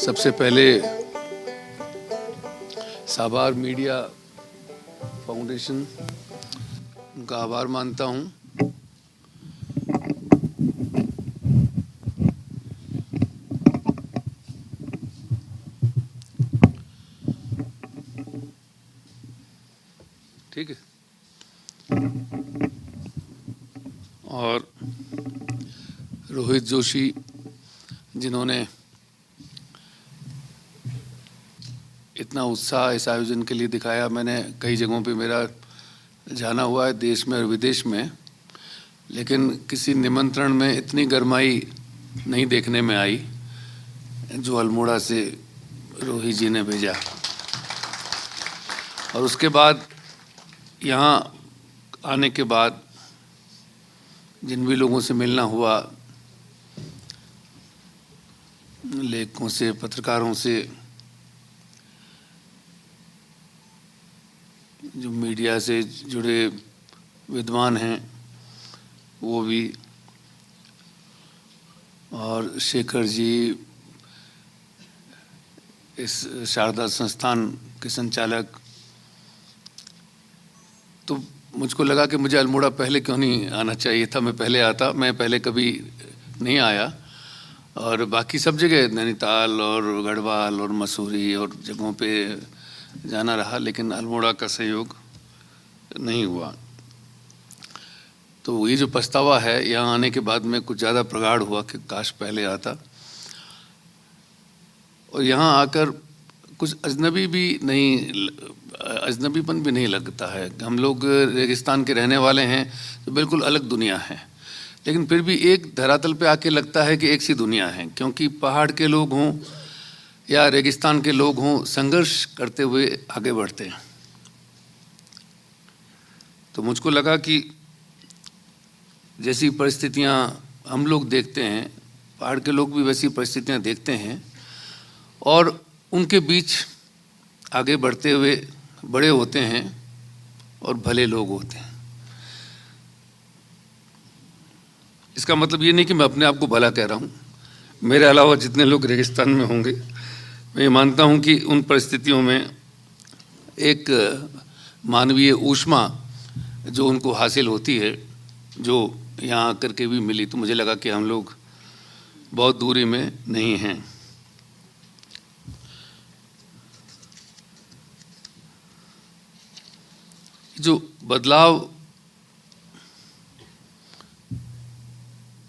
सबसे पहले साबार मीडिया फाउंडेशन उनका आभार मानता हूं। ठीक है। और रोहित जोशी जिन्होंने इतना उत्साह इस आयोजन के लिए दिखाया। मैंने कई जगहों पे मेरा जाना हुआ है देश में और विदेश में, लेकिन किसी निमंत्रण में इतनी गरमाई नहीं देखने में आई जो अल्मोड़ा से रोहित जी ने भेजा। और उसके बाद यहाँ आने के बाद जिन भी लोगों से मिलना हुआ, लेखकों से, पत्रकारों से, जो मीडिया से जुड़े विद्वान हैं वो भी, और शेखर जी इस शारदा संस्थान के संचालक, तो मुझको लगा कि मुझे अल्मोड़ा पहले क्यों नहीं आना चाहिए था। मैं पहले आता, मैं पहले कभी नहीं आया। और बाकी सब जगह नैनीताल और गढ़वाल और मसूरी और जगहों पे जाना रहा, लेकिन अल्मोड़ा का सहयोग नहीं हुआ। तो ये जो पछतावा है यहाँ आने के बाद में कुछ ज़्यादा प्रगाढ़ हुआ कि काश पहले आता। और यहाँ आकर कुछ अजनबीपन भी नहीं लगता है। हम लोग रेगिस्तान के रहने वाले हैं तो बिल्कुल अलग दुनिया है, लेकिन फिर भी एक धरातल पे आके लगता है कि एक सी दुनिया है, क्योंकि पहाड़ के लोग हों या रेगिस्तान के लोग हों, संघर्ष करते हुए आगे बढ़ते हैं। तो मुझको लगा कि जैसी परिस्थितियां हम लोग देखते हैं, पहाड़ के लोग भी वैसी परिस्थितियां देखते हैं और उनके बीच आगे बढ़ते हुए बड़े होते हैं और भले लोग होते हैं। इसका मतलब ये नहीं कि मैं अपने आप को भला कह रहा हूँ। मेरे अलावा जितने लोग रेगिस्तान में होंगे, मैं ये मानता हूँ कि उन परिस्थितियों में एक मानवीय ऊष्मा जो उनको हासिल होती है, जो यहाँ आकर के भी मिली, तो मुझे लगा कि हम लोग बहुत दूरी में नहीं हैं। जो बदलाव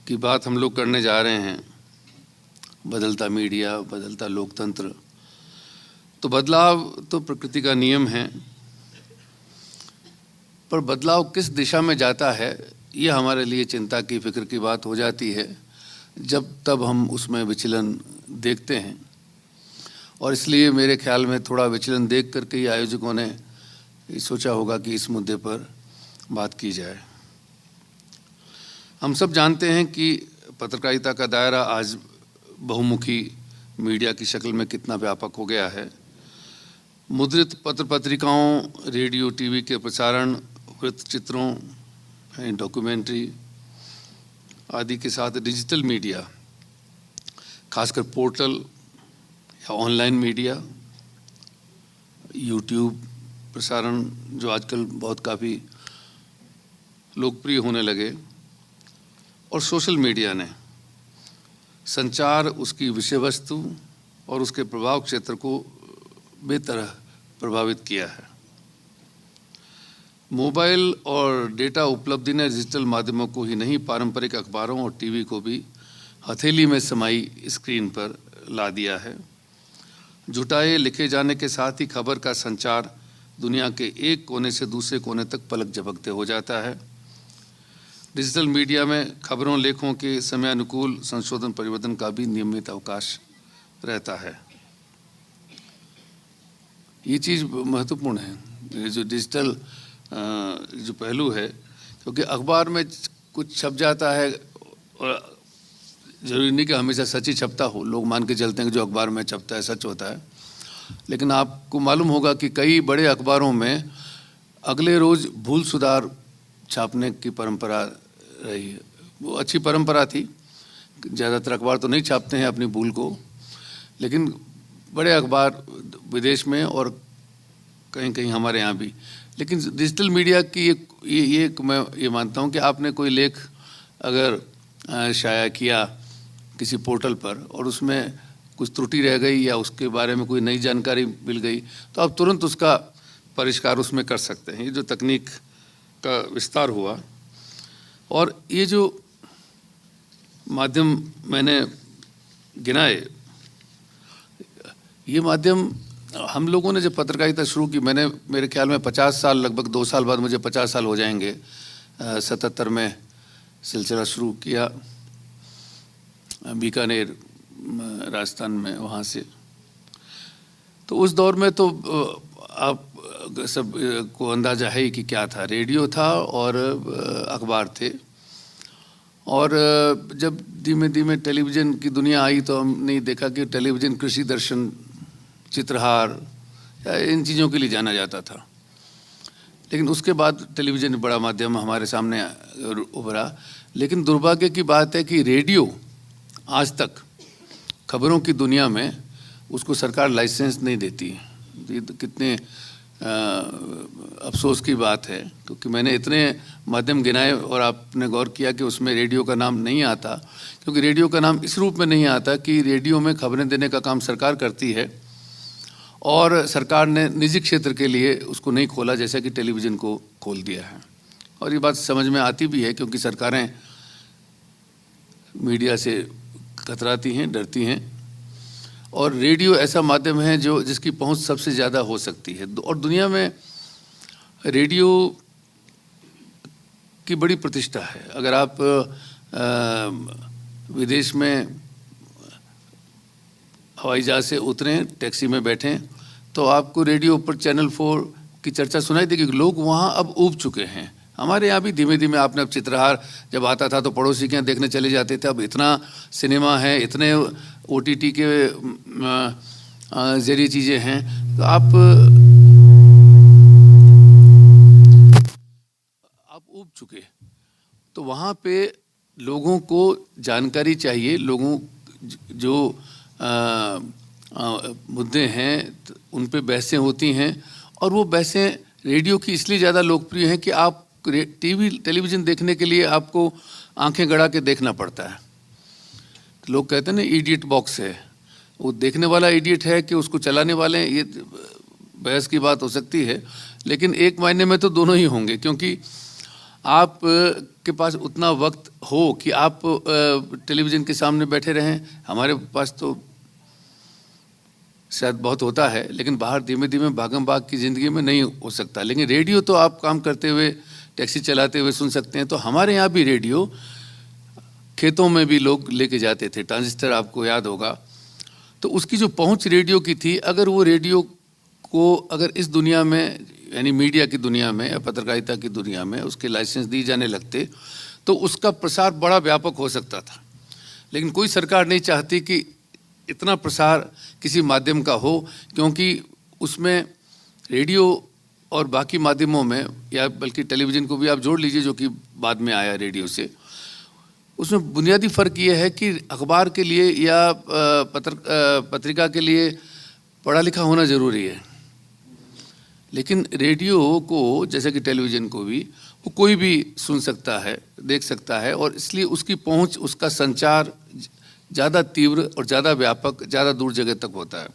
की बात हम लोग करने जा रहे हैं, बदलता मीडिया, बदलता लोकतंत्र, तो बदलाव तो प्रकृति का नियम है, पर बदलाव किस दिशा में जाता है ये हमारे लिए चिंता की, फिक्र की बात हो जाती है जब तब हम उसमें विचलन देखते हैं। और इसलिए मेरे ख्याल में थोड़ा विचलन देख करके ही आयोजकों ने सोचा होगा कि इस मुद्दे पर बात की जाए। हम सब जानते हैं कि पत्रकारिता का दायरा आज बहुमुखी मीडिया की शक्ल में कितना व्यापक हो गया है। मुद्रित पत्र पत्रिकाओं, रेडियो, टीवी के प्रसारण, वृत्तचित्रों, डॉक्यूमेंट्री आदि के साथ डिजिटल मीडिया, खासकर पोर्टल या ऑनलाइन मीडिया, यूट्यूब प्रसारण जो आजकल बहुत काफ़ी लोकप्रिय होने लगे, और सोशल मीडिया ने संचार, उसकी विषय वस्तु और उसके प्रभाव क्षेत्र को बेतरह प्रभावित किया है। मोबाइल और डेटा उपलब्धि ने डिजिटल माध्यमों को ही नहीं, पारंपरिक अखबारों और टीवी को भी हथेली में समाई स्क्रीन पर ला दिया है। जुटाए लिखे जाने के साथ ही खबर का संचार दुनिया के एक कोने से दूसरे कोने तक पलक झपकते हो जाता है। डिजिटल मीडिया में खबरों, लेखों के समय अनुकूल संशोधन परिवर्तन का भी नियमित अवकाश रहता है। ये चीज़ महत्वपूर्ण है, ये जो डिजिटल जो पहलू है, क्योंकि अखबार में कुछ छप जाता है और ज़रूरी नहीं कि हमेशा सच ही छपता हो। लोग मान के चलते हैं कि जो अखबार में छपता है सच होता है, लेकिन आपको मालूम होगा कि कई बड़े अखबारों में अगले रोज़ भूल सुधार छापने की परंपरा रही है। वो अच्छी परंपरा थी। ज़्यादातर अखबार तो नहीं छापते हैं अपनी भूल को, लेकिन बड़े अखबार विदेश में और कहीं कहीं हमारे यहाँ भी, लेकिन डिजिटल मीडिया की ये मैं ये मानता हूँ कि आपने कोई लेख अगर शाया किया किसी पोर्टल पर और उसमें कुछ त्रुटि रह गई या उसके बारे में कोई नई जानकारी मिल गई, तो आप तुरंत उसका परिष्कार उसमें कर सकते हैं। ये जो तकनीक का विस्तार हुआ और ये जो माध्यम मैंने गिनाए, ये माध्यम हम लोगों ने जब पत्रकारिता शुरू की, मैंने मेरे ख्याल में 50 साल, लगभग 2 साल बाद मुझे 50 साल हो जाएंगे, 77 में सिलसिला शुरू किया बीकानेर राजस्थान में, वहाँ से। तो उस दौर में तो आप सब को अंदाज़ा है ही कि क्या था, रेडियो था और अखबार थे। और जब धीमे धीमे टेलीविज़न की दुनिया आई तो हमने देखा कि टेलीविज़न कृषि दर्शन, चित्रहार या इन चीज़ों के लिए जाना जाता था। लेकिन उसके बाद टेलीविज़न बड़ा माध्यम हमारे सामने उभरा। लेकिन दुर्भाग्य की बात है कि रेडियो आज तक खबरों की दुनिया में उसको सरकार लाइसेंस नहीं देती। ये तो कितने अफसोस की बात है, क्योंकि मैंने इतने माध्यम गिनाए और आपने गौर किया कि उसमें रेडियो का नाम नहीं आता, क्योंकि रेडियो का नाम इस रूप में नहीं आता कि रेडियो में खबरें देने का काम सरकार करती है और सरकार ने निजी क्षेत्र के लिए उसको नहीं खोला जैसा कि टेलीविज़न को खोल दिया है। और ये बात समझ में आती भी है, क्योंकि सरकारें मीडिया से कतराती हैं, डरती हैं, और रेडियो ऐसा माध्यम है जो जिसकी पहुंच सबसे ज़्यादा हो सकती है। और दुनिया में रेडियो की बड़ी प्रतिष्ठा है। अगर आप विदेश में हवाई जहाज़ से उतरें, टैक्सी में बैठें, तो आपको रेडियो पर चैनल 4 की चर्चा सुनाई देगी। लोग वहाँ अब ऊब चुके हैं। हमारे यहाँ भी धीमे धीमे, आपने अब चित्रहार जब आता था तो पड़ोसी के यहाँ देखने चले जाते थे, अब इतना सिनेमा है, इतने OTT के ज़रिए चीज़ें हैं, तो आप ऊब चुके। तो वहाँ पे लोगों को जानकारी चाहिए, लोगों जो मुद्दे हैं उन पे बहसें होती हैं, और वो बहसें रेडियो की इसलिए ज़्यादा लोकप्रिय हैं कि आप टेलीविज़न देखने के लिए आपको आंखें गड़ा के देखना पड़ता है। तो लोग कहते हैं ना, इडियट बॉक्स है, वो देखने वाला इडियट है कि उसको चलाने वाले, ये बहस की बात हो सकती है, लेकिन एक मायने में तो दोनों ही होंगे, क्योंकि आप के पास उतना वक्त हो कि आप टेलीविज़न के सामने बैठे रहें। हमारे पास तो शायद बहुत होता है, लेकिन बाहर धीमे धीमे भागम भाग की ज़िंदगी में नहीं हो सकता। लेकिन रेडियो तो आप काम करते हुए, टैक्सी चलाते हुए सुन सकते हैं। तो हमारे यहाँ भी रेडियो खेतों में भी लोग लेके जाते थे, ट्रांजिस्टर आपको याद होगा। तो उसकी जो पहुँच रेडियो की थी, अगर वो रेडियो को अगर इस दुनिया में, यानी मीडिया की दुनिया में या पत्रकारिता की दुनिया में उसके लाइसेंस दिए जाने लगते, तो उसका प्रसार बड़ा व्यापक हो सकता था। लेकिन कोई सरकार नहीं चाहती कि इतना प्रसार किसी माध्यम का हो, क्योंकि उसमें रेडियो और बाकी माध्यमों में, या बल्कि टेलीविज़न को भी आप जोड़ लीजिए जो कि बाद में आया रेडियो से, उसमें बुनियादी फ़र्क ये है कि अखबार के लिए या पत्रिका के लिए पढ़ा लिखा होना ज़रूरी है, लेकिन रेडियो को जैसे कि टेलीविज़न को भी वो कोई भी सुन सकता है, देख सकता है, और इसलिए उसकी पहुंच, उसका संचार ज़्यादा तीव्र और ज़्यादा व्यापक, ज़्यादा दूर जगह तक होता है।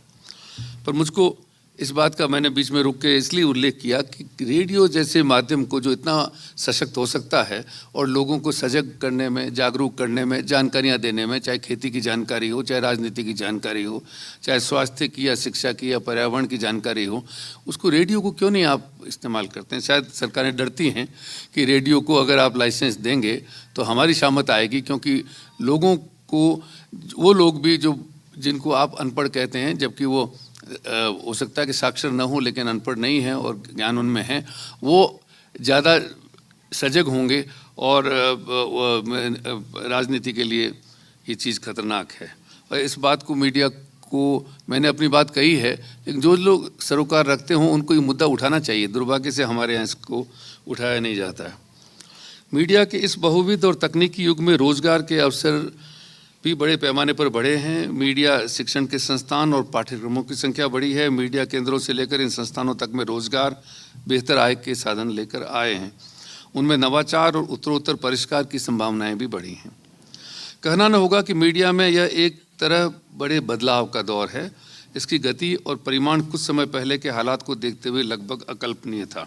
पर मुझको इस बात का मैंने बीच में रुक के इसलिए उल्लेख किया कि रेडियो जैसे माध्यम को जो इतना सशक्त हो सकता है और लोगों को सजग करने में, जागरूक करने में, जानकारियाँ देने में, चाहे खेती की जानकारी हो, चाहे राजनीति की जानकारी हो, चाहे स्वास्थ्य की या शिक्षा की या पर्यावरण की जानकारी हो, उसको रेडियो को क्यों नहीं आप इस्तेमाल करते हैं? शायद सरकारें डरती हैं कि रेडियो को अगर आप लाइसेंस देंगे तो हमारी शामत आएगी, क्योंकि लोगों को, वो लोग भी जो जिनको आप अनपढ़ कहते हैं, जबकि वो हो सकता है कि साक्षर न हो लेकिन अनपढ़ नहीं है और ज्ञान उनमें है, वो ज़्यादा सजग होंगे और राजनीति के लिए ये चीज़ खतरनाक है। और इस बात को मीडिया को, मैंने अपनी बात कही है, लेकिन जो लोग सरोकार रखते हों उनको ये मुद्दा उठाना चाहिए। दुर्भाग्य से हमारे यहाँ इसको उठाया नहीं जाता है। मीडिया के इस बहुविध और तकनीकी युग में रोज़गार के अवसर भी बड़े पैमाने पर बढ़े हैं। मीडिया शिक्षण के संस्थान और पाठ्यक्रमों की संख्या बढ़ी है। मीडिया केंद्रों से लेकर इन संस्थानों तक में रोजगार, बेहतर आय के साधन लेकर आए हैं। उनमें नवाचार और उत्तरोत्तर परिष्कार की संभावनाएं भी बढ़ी हैं। कहना न होगा कि मीडिया में यह एक तरह बड़े बदलाव का दौर है। इसकी गति और परिमाण कुछ समय पहले के हालात को देखते हुए लगभग अकल्पनीय था।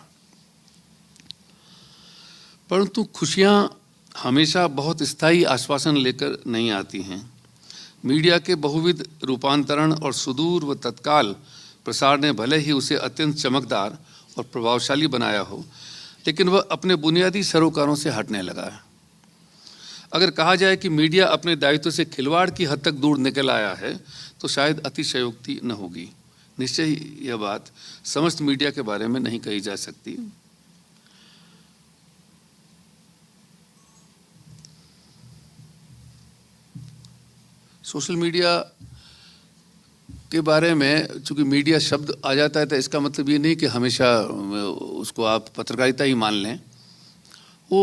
परंतु खुशियां हमेशा बहुत स्थायी आश्वासन लेकर नहीं आती हैं। मीडिया के बहुविध रूपांतरण और सुदूर व तत्काल प्रसार ने भले ही उसे अत्यंत चमकदार और प्रभावशाली बनाया हो, लेकिन वह अपने बुनियादी सरोकारों से हटने लगा है। अगर कहा जाए कि मीडिया अपने दायित्व से खिलवाड़ की हद तक दूर निकल आया है, तो शायद अतिशयोक्ति न होगी। निश्चय ही यह बात समस्त मीडिया के बारे में नहीं कही जा सकती। सोशल मीडिया के बारे में चूंकि मीडिया शब्द आ जाता है तो इसका मतलब ये नहीं कि हमेशा उसको आप पत्रकारिता ही मान लें। वो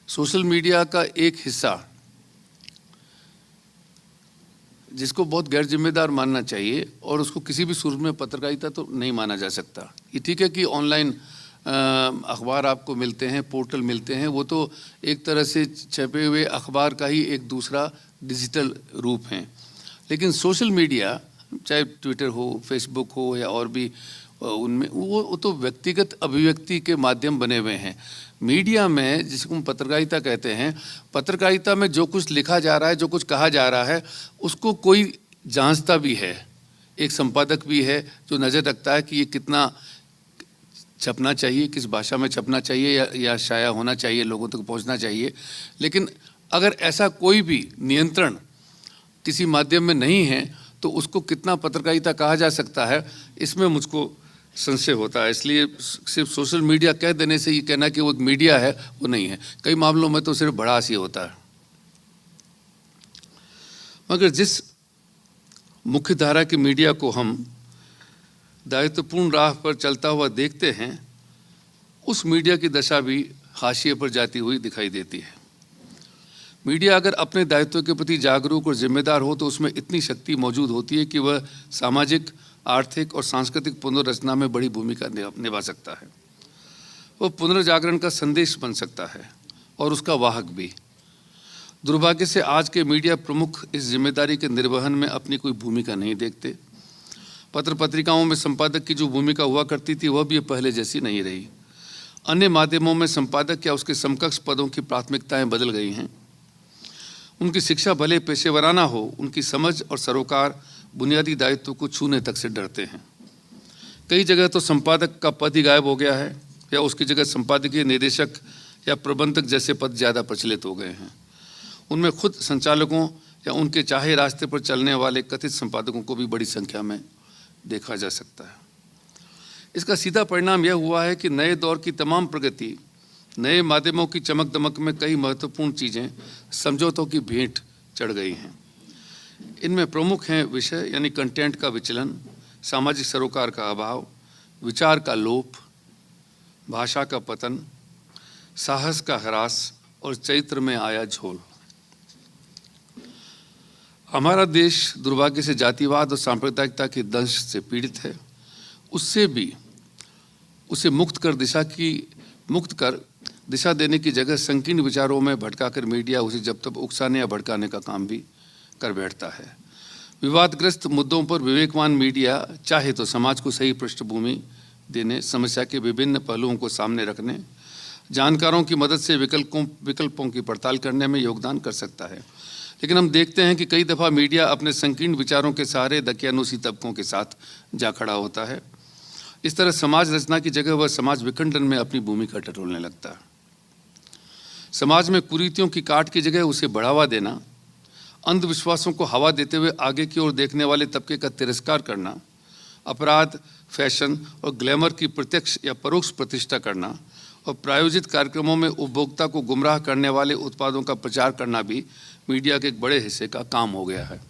सोशल मीडिया का एक हिस्सा जिसको बहुत गैर जिम्मेदार मानना चाहिए और उसको किसी भी सूरत में पत्रकारिता तो नहीं माना जा सकता। ये ठीक है कि ऑनलाइन अखबार आपको मिलते हैं, पोर्टल मिलते हैं, वो तो एक तरह से छपे हुए अखबार का ही एक दूसरा डिजिटल रूप हैं। लेकिन सोशल मीडिया, चाहे ट्विटर हो, फेसबुक हो या और भी, उनमें वो तो व्यक्तिगत अभिव्यक्ति के माध्यम बने हुए हैं। मीडिया में जिसको हम पत्रकारिता कहते हैं, पत्रकारिता में जो कुछ लिखा जा रहा है, जो कुछ कहा जा रहा है, उसको कोई जांचता भी है। एक संपादक भी है जो नज़र रखता है कि ये कितना छपना चाहिए, किस भाषा में छपना चाहिए या शाया होना चाहिए, लोगों तक पहुंचना चाहिए। लेकिन अगर ऐसा कोई भी नियंत्रण किसी माध्यम में नहीं है तो उसको कितना पत्रकारिता कहा जा सकता है, इसमें मुझको संशय होता है। इसलिए सिर्फ सोशल मीडिया कह देने से ये कहना कि वो एक मीडिया है, वो नहीं है। कई मामलों में तो सिर्फ भड़ास ही होता है। मगर जिस मुख्य धारा की मीडिया को हम दायित्वपूर्ण राह पर चलता हुआ देखते हैं, उस मीडिया की दशा भी हाशिए पर जाती हुई दिखाई देती है। मीडिया अगर अपने दायित्व के प्रति जागरूक और जिम्मेदार हो तो उसमें इतनी शक्ति मौजूद होती है कि वह सामाजिक, आर्थिक और सांस्कृतिक पुनर्रचना में बड़ी भूमिका निभा सकता है। वह पुनर्जागरण का संदेश बन सकता है और उसका वाहक भी। दुर्भाग्य से आज के मीडिया प्रमुख इस जिम्मेदारी के निर्वहन में अपनी कोई भूमिका नहीं देखते। पत्र पत्रिकाओं में संपादक की जो भूमिका हुआ करती थी वह भी पहले जैसी नहीं रही। अन्य माध्यमों में संपादक या उसके समकक्ष पदों की प्राथमिकताएं बदल गई हैं। उनकी शिक्षा भले पेशेवराना हो, उनकी समझ और सरोकार बुनियादी दायित्व को छूने तक से डरते हैं। कई जगह तो संपादक का पद ही गायब हो गया है या उसकी जगह संपादकीय निदेशक या प्रबंधक जैसे पद ज़्यादा प्रचलित हो गए हैं। उनमें खुद संचालकों या उनके चाहे रास्ते पर चलने वाले कथित संपादकों को भी बड़ी संख्या में देखा जा सकता है। इसका सीधा परिणाम यह हुआ है कि नए दौर की तमाम प्रगति, नए माध्यमों की चमक दमक में कई महत्वपूर्ण चीज़ें समझौतों की भेंट चढ़ गई हैं। इनमें प्रमुख हैं विषय यानी कंटेंट का विचलन, सामाजिक सरोकार का अभाव, विचार का लोप, भाषा का पतन, साहस का ह्रास और चरित्र में आया झोल। हमारा देश दुर्भाग्य से जातिवाद और सांप्रदायिकता के दंश से पीड़ित है। उसे मुक्त कर दिशा देने की जगह संकीर्ण विचारों में भटकाकर मीडिया उसे जब तक उकसाने या भड़काने का काम भी कर बैठता है। विवादग्रस्त मुद्दों पर विवेकवान मीडिया चाहे तो समाज को सही पृष्ठभूमि देने, समस्या के विभिन्न पहलुओं को सामने रखने, जानकारों की मदद से विकल्पों की पड़ताल करने में योगदान कर सकता है। लेकिन हम देखते हैं कि कई दफ़ा मीडिया अपने संकीर्ण विचारों के सहारे दकियानूसी तबकों के साथ जा खड़ा होता है। इस तरह समाज रचना की जगह वह समाज विखंडन में अपनी भूमिका टटोलने लगता है। समाज में कुरीतियों की काट की जगह उसे बढ़ावा देना, अंधविश्वासों को हवा देते हुए आगे की ओर देखने वाले तबके का तिरस्कार करना, अपराध, फैशन और ग्लैमर की प्रत्यक्ष या परोक्ष प्रतिष्ठा करना और प्रायोजित कार्यक्रमों में उपभोक्ता को गुमराह करने वाले उत्पादों का प्रचार करना भी मीडिया के एक बड़े हिस्से का काम हो गया है।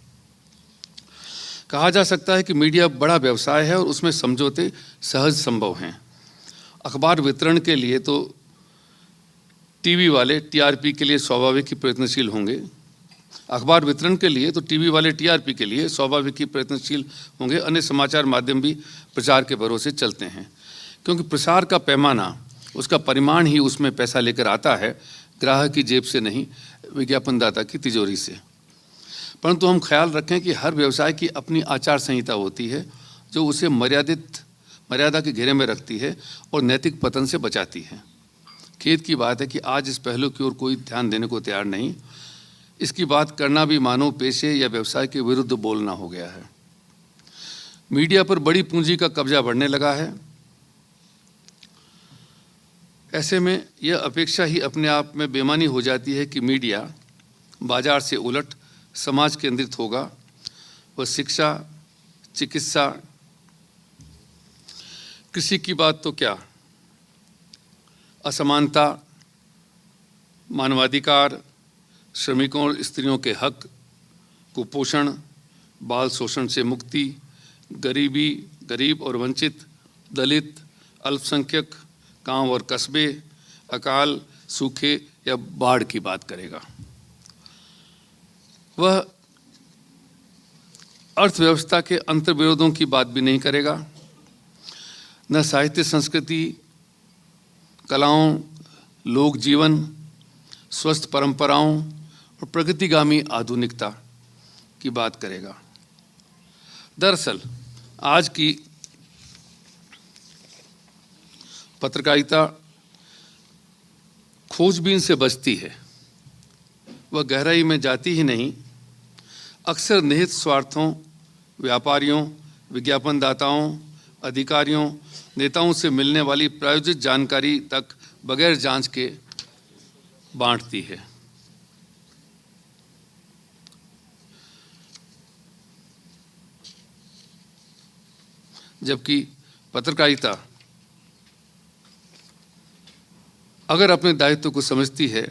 कहा जा सकता है कि मीडिया बड़ा व्यवसाय है और उसमें समझौते सहज संभव हैं। अखबार वितरण के लिए तो टीवी वाले टीआरपी के लिए स्वाभाविक ही प्रयत्नशील होंगे। अखबार वितरण के लिए तो टीवी वाले टीआरपी के लिए स्वाभाविक ही प्रयत्नशील होंगे। अन्य समाचार माध्यम भी प्रचार के भरोसे चलते हैं, क्योंकि प्रसार का पैमाना, उसका परिमाण ही उसमें पैसा लेकर आता है, ग्राहक की जेब से नहीं, विज्ञापनदाता की तिजोरी से। परंतु हम ख्याल रखें कि हर व्यवसाय की अपनी आचार संहिता होती है, जो उसे मर्यादा के घेरे में रखती है और नैतिक पतन से बचाती है। खेद की बात है कि आज इस पहलू की ओर कोई ध्यान देने को तैयार नहीं। इसकी बात करना भी मानव पेशे या व्यवसाय के विरुद्ध बोलना हो गया है। मीडिया पर बड़ी पूंजी का कब्जा बढ़ने लगा है। ऐसे में यह अपेक्षा ही अपने आप में बेमानी हो जाती है कि मीडिया बाजार से उलट समाज केंद्रित होगा। वह शिक्षा, चिकित्सा, कृषि की बात तो क्या, असमानता, मानवाधिकार, श्रमिकों और स्त्रियों के हक, कुपोषण, बाल शोषण से मुक्ति, गरीब और वंचित, दलित, अल्पसंख्यक, गांव और कस्बे, अकाल, सूखे या बाढ़ की बात करेगा। वह अर्थव्यवस्था के अंतर्विरोधों की बात भी नहीं करेगा, न साहित्य, संस्कृति, कलाओं, लोक जीवन, स्वस्थ परंपराओं और प्रगतिगामी आधुनिकता की बात करेगा। दरअसल आज की पत्रकारिता खोजबीन से बचती है, वह गहराई में जाती ही नहीं। अक्सर निहित स्वार्थों, व्यापारियों, विज्ञापनदाताओं, अधिकारियों, नेताओं से मिलने वाली प्रायोजित जानकारी तक बगैर जांच के बांटती है। जबकि पत्रकारिता अगर अपने दायित्व को समझती है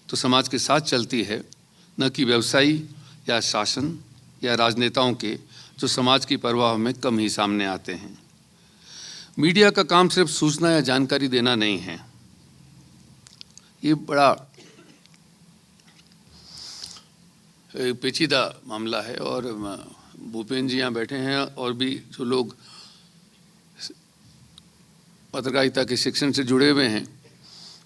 तो समाज के साथ चलती है, न कि व्यवसायी या शासन या राजनेताओं के, जो समाज की परवाह में कम ही सामने आते हैं। मीडिया का काम सिर्फ सूचना या जानकारी देना नहीं है। ये बड़ा पेचीदा मामला है और भूपेंद्र जी यहाँ बैठे हैं और भी जो लोग पत्रकारिता के शिक्षण से जुड़े हुए हैं।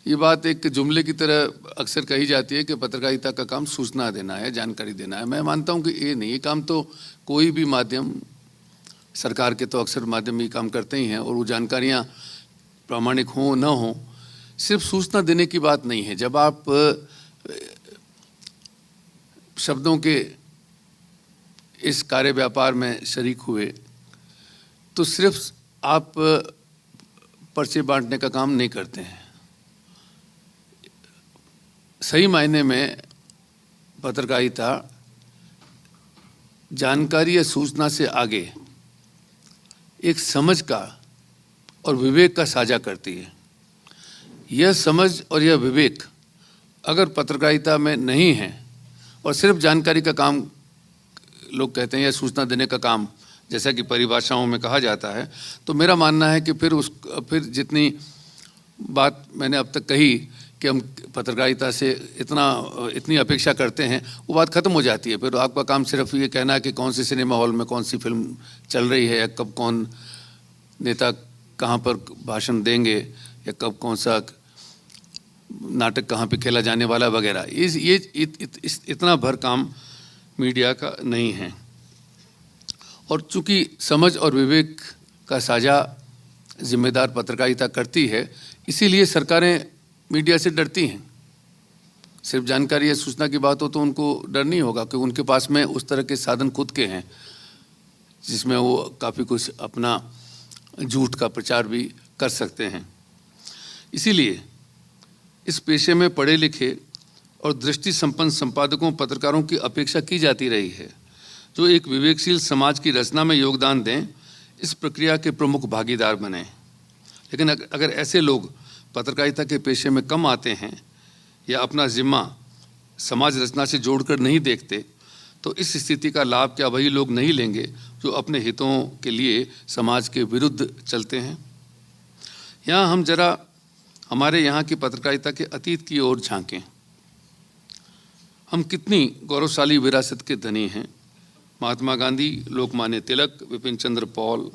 ये बात एक जुमले की तरह अक्सर कही जाती है कि पत्रकारिता का काम सूचना देना है, जानकारी देना है। मैं मानता हूँ कि ये नहीं, ये काम तो कोई भी माध्यम, सरकार के तो अक्सर माध्यम ये काम करते ही हैं, और वो जानकारियाँ प्रामाणिक हों न हों, सिर्फ सूचना देने की बात नहीं है। जब आप शब्दों के इस कार्य व्यापार में शरीक हुए तो सिर्फ आप पर्चे बांटने का काम नहीं करते हैं। सही मायने में पत्रकारिता जानकारी या सूचना से आगे एक समझ का और विवेक का साझा करती है। यह समझ और यह विवेक अगर पत्रकारिता में नहीं है और सिर्फ जानकारी का काम लोग कहते हैं या सूचना देने का काम, जैसा कि परिभाषाओं में कहा जाता है, तो मेरा मानना है कि फिर जितनी बात मैंने अब तक कही कि हम पत्रकारिता से इतनी अपेक्षा करते हैं, वो बात ख़त्म हो जाती है। फिर आपका काम सिर्फ ये कहना है कि कौन सी सिनेमा हॉल में कौन सी फिल्म चल रही है, या कब कौन नेता कहाँ पर भाषण देंगे, या कब कौन सा नाटक कहाँ पे खेला जाने वाला वगैरह। इतना भर काम मीडिया का नहीं है। और चूँकि समझ और विवेक का साझा जिम्मेदार पत्रकारिता करती है, इसीलिए सरकारें मीडिया से डरती हैं। सिर्फ जानकारी या सूचना की बात हो तो उनको डर नहीं होगा, कि उनके पास में उस तरह के साधन खुद के हैं जिसमें वो काफ़ी कुछ अपना झूठ का प्रचार भी कर सकते हैं। इसीलिए इस पेशे में पढ़े लिखे और दृष्टि संपन्न संपादकों, पत्रकारों की अपेक्षा की जाती रही है, जो एक विवेकशील समाज की रचना में योगदान दें, इस प्रक्रिया के प्रमुख भागीदार बने। लेकिन अगर ऐसे लोग पत्रकारिता के पेशे में कम आते हैं या अपना जिम्मा समाज रचना से जोड़कर नहीं देखते, तो इस स्थिति का लाभ क्या वही लोग नहीं लेंगे जो अपने हितों के लिए समाज के विरुद्ध चलते हैं। यहाँ हम जरा हमारे यहाँ की पत्रकारिता के अतीत की ओर झांकें। हम कितनी गौरवशाली विरासत के धनी हैं। महात्मा गांधी, लोकमान्य तिलक, विपिन चंद्र पॉल,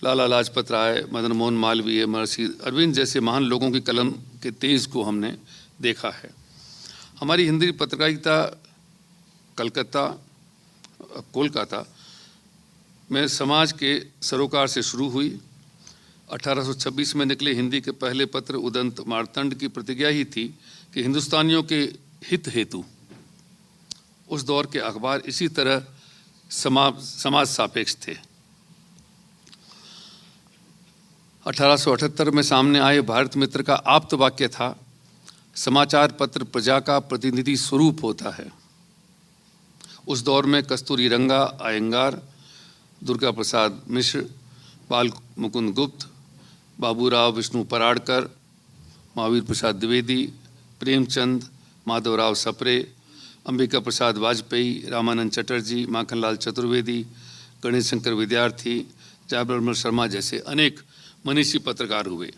लाला लाजपत राय, मदन मोहन मालवीय, महर्षि अरविंद जैसे महान लोगों की कलम के तेज को हमने देखा है। हमारी हिंदी पत्रकारिता कोलकाता में समाज के सरोकार से शुरू हुई। 1826 में निकले हिंदी के पहले पत्र उदंत मार्तंड की प्रतिज्ञा ही थी कि हिंदुस्तानियों के हित हेतु उस दौर के अखबार इसी तरह समाज सापेक्ष थे। 1878 में सामने आए भारत मित्र का आप्त वाक्य था, समाचार पत्र प्रजा का प्रतिनिधि स्वरूप होता है। उस दौर में कस्तूरी रंगा अयंगार, दुर्गा प्रसाद मिश्र, बाल मुकुंद गुप्त, बाबूराव विष्णु पराड़कर, महावीर प्रसाद द्विवेदी, प्रेमचंद, माधवराव सप्रे, अंबिका प्रसाद वाजपेयी, रामानंद चटर्जी, माखनलाल चतुर्वेदी, गणेश शंकर विद्यार्थी, जयप्रमल शर्मा जैसे अनेक मनीषी पत्रकार हुए।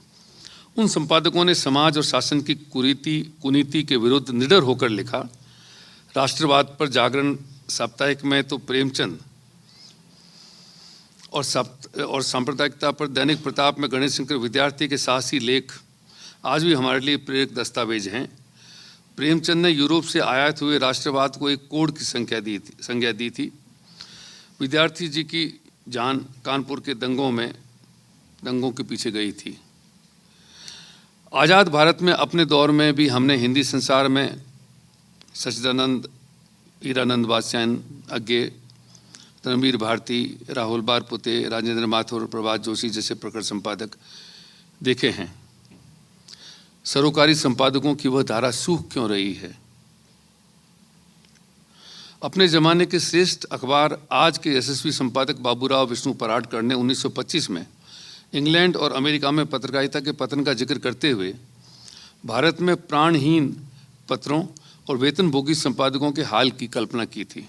उन संपादकों ने समाज और शासन की कुनीति के विरुद्ध निडर होकर लिखा। राष्ट्रवाद पर जागरण साप्ताहिक में तो प्रेमचंद और सांप्रदायिकता पर दैनिक प्रताप में गणेश शंकर विद्यार्थी के साहसी लेख आज भी हमारे लिए प्रेरक दस्तावेज हैं। प्रेमचंद ने यूरोप से आयात हुए राष्ट्रवाद को एक कोड की संज्ञा दी थी। विद्यार्थी जी की जान कानपुर के दंगों के पीछे गई थी। आज़ाद भारत में अपने दौर में भी हमने हिंदी संसार में सच्चिदानंद, हीरानंद वात्स्यायन अज्ञे, रणबीर भारती, राहुल बारपुते, राजेंद्र माथुर, प्रभात जोशी जैसे प्रखर संपादक देखे हैं। सरोकारी संपादकों की वह धारा सूख क्यों रही है? अपने ज़माने के श्रेष्ठ अखबार आज के यशस्वी संपादक बाबूराव विष्णु पराड़कर ने 1925 में इंग्लैंड और अमेरिका में पत्रकारिता के पतन का जिक्र करते हुए भारत में प्राणहीन पत्रों और वेतनभोगी संपादकों के हाल की कल्पना की थी।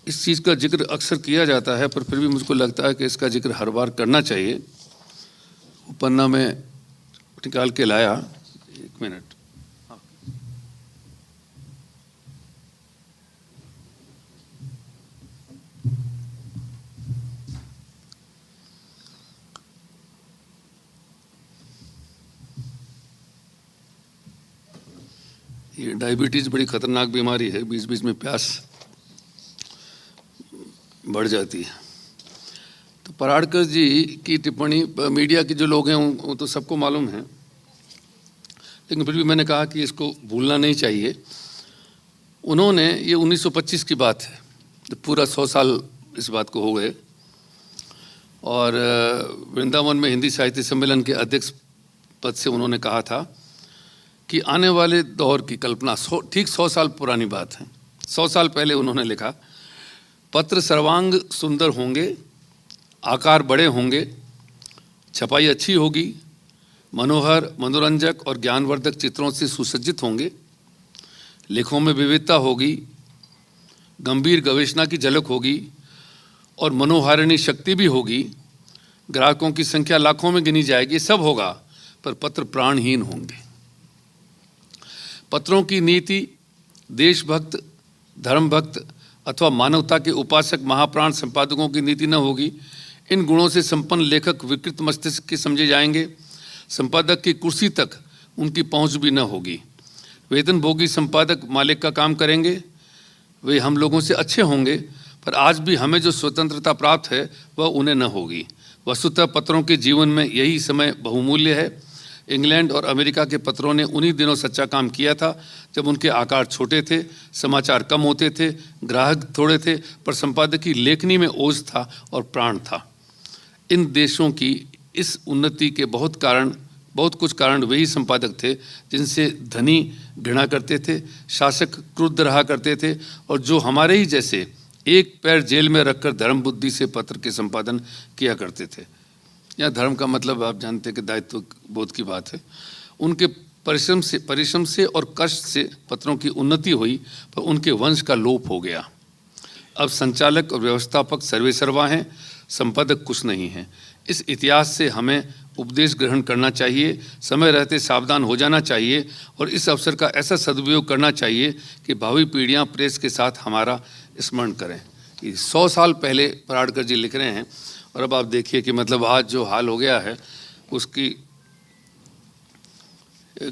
इस चीज़ का जिक्र अक्सर किया जाता है, पर फिर भी मुझको लगता है कि इसका जिक्र हर बार करना चाहिए। पन्ना में निकाल के लाया, एक मिनट। ये डायबिटीज़ बड़ी खतरनाक बीमारी है, बीच बीच में प्यास बढ़ जाती है। तो पराड़कर जी की टिप्पणी मीडिया के जो लोग हैं वो तो सबको मालूम है, लेकिन फिर भी मैंने कहा कि इसको भूलना नहीं चाहिए। उन्होंने, ये 1925 की बात है, तो पूरा 100 साल इस बात को हो गए, और वृंदावन में हिंदी साहित्य सम्मेलन के अध्यक्ष पद से उन्होंने कहा था कि आने वाले दौर की कल्पना, ठीक 100 साल पुरानी बात है। 100 साल पहले उन्होंने लिखा, पत्र सर्वांग सुंदर होंगे, आकार बड़े होंगे, छपाई अच्छी होगी, मनोहर, मनोरंजक और ज्ञानवर्धक चित्रों से सुसज्जित होंगे, लेखों में विविधता होगी, गंभीर गवेषणा की झलक होगी और मनोहारिणी शक्ति भी होगी, ग्राहकों की संख्या लाखों में गिनी जाएगी, सब होगा, पर पत्र प्राणहीन होंगे। पत्रों की नीति देशभक्त, धर्मभक्त अथवा मानवता के उपासक महाप्राण संपादकों की नीति न होगी। इन गुणों से संपन्न लेखक विकृत मस्तिष्क के समझे जाएंगे, संपादक की कुर्सी तक उनकी पहुंच भी न होगी। वेतनभोगी संपादक मालिक का काम करेंगे, वे हम लोगों से अच्छे होंगे, पर आज भी हमें जो स्वतंत्रता प्राप्त है वह उन्हें न होगी। वस्तुतः पत्रों के जीवन में यही समय बहुमूल्य है। इंग्लैंड और अमेरिका के पत्रों ने उन्हीं दिनों सच्चा काम किया था जब उनके आकार छोटे थे, समाचार कम होते थे, ग्राहक थोड़े थे, पर संपादक की लेखनी में ओज था और प्राण था। इन देशों की इस उन्नति के बहुत कुछ कारण वही संपादक थे जिनसे धनी घृणा करते थे, शासक क्रुद्ध रहा करते थे, और जो हमारे ही जैसे एक पैर जेल में रखकर धर्म बुद्धि से पत्र के संपादन किया करते थे। यहाँ धर्म का मतलब आप जानते हैं कि दायित्व बोध की बात है। उनके परिश्रम से और कष्ट से पत्रों की उन्नति हुई, पर उनके वंश का लोप हो गया। अब संचालक और व्यवस्थापक सर्वेसर्वा हैं, संपादक कुछ नहीं हैं। इस इतिहास से हमें उपदेश ग्रहण करना चाहिए, समय रहते सावधान हो जाना चाहिए और इस अवसर का ऐसा सदुपयोग करना चाहिए कि भावी पीढ़ियां प्रेस के साथ हमारा स्मरण करें। 100 साल पहले पराडकर जी लिख रहे हैं और अब आप देखिए कि मतलब आज जो हाल हो गया है उसकी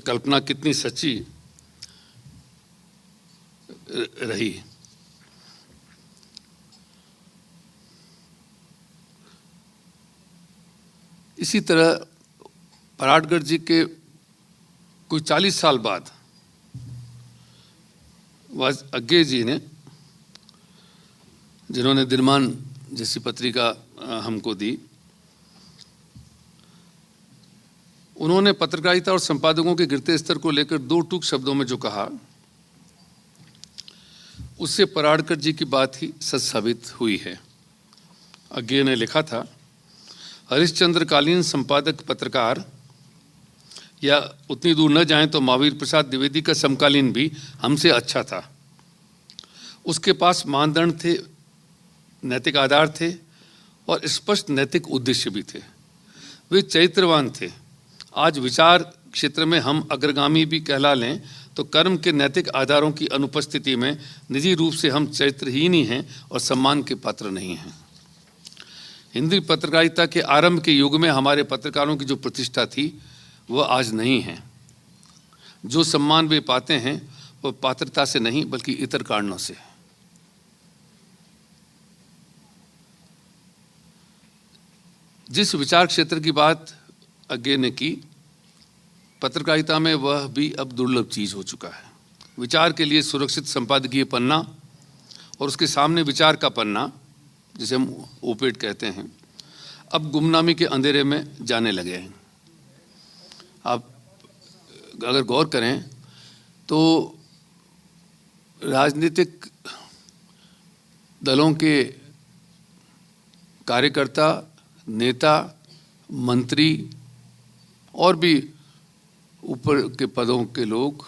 कल्पना कितनी सच्ची रही। इसी तरह पराडकर जी के कोई 40 साल बाद अज्ञे जी ने, जिन्होंने दिनमान जैसी पत्रिका हमको दी, उन्होंने पत्रकारिता और संपादकों के गिरते स्तर को लेकर 2 टूक शब्दों में जो कहा, उससे पराडकर जी की बात ही सच साबित हुई है। अज्ञे ने लिखा था, हरिश्चंद्र कालीन संपादक पत्रकार या उतनी दूर न जाएं तो महावीर प्रसाद द्विवेदी का समकालीन भी हमसे अच्छा था। उसके पास मानदंड थे, नैतिक आधार थे और स्पष्ट नैतिक उद्देश्य भी थे। वे चरित्रवान थे। आज विचार क्षेत्र में हम अग्रगामी भी कहला लें तो कर्म के नैतिक आधारों की अनुपस्थिति में निजी रूप से हम चरित्रहीन ही हैं और सम्मान के पात्र नहीं हैं। हिंदी पत्रकारिता के आरंभ के युग में हमारे पत्रकारों की जो प्रतिष्ठा थी वह आज नहीं है। जो सम्मान वे पाते हैं वह पात्रता से नहीं बल्कि इतर कारणों से। जिस विचार क्षेत्र की बात अज्ञे ने की, पत्रकारिता में वह भी अब दुर्लभ चीज हो चुका है। विचार के लिए सुरक्षित संपादकीय पन्ना और उसके सामने विचार का पन्ना, जिसे हम ओपेट कहते हैं, अब गुमनामी के अंधेरे में जाने लगे हैं। आप अगर गौर करें तो राजनीतिक दलों के कार्यकर्ता, नेता, मंत्री और भी ऊपर के पदों के लोग,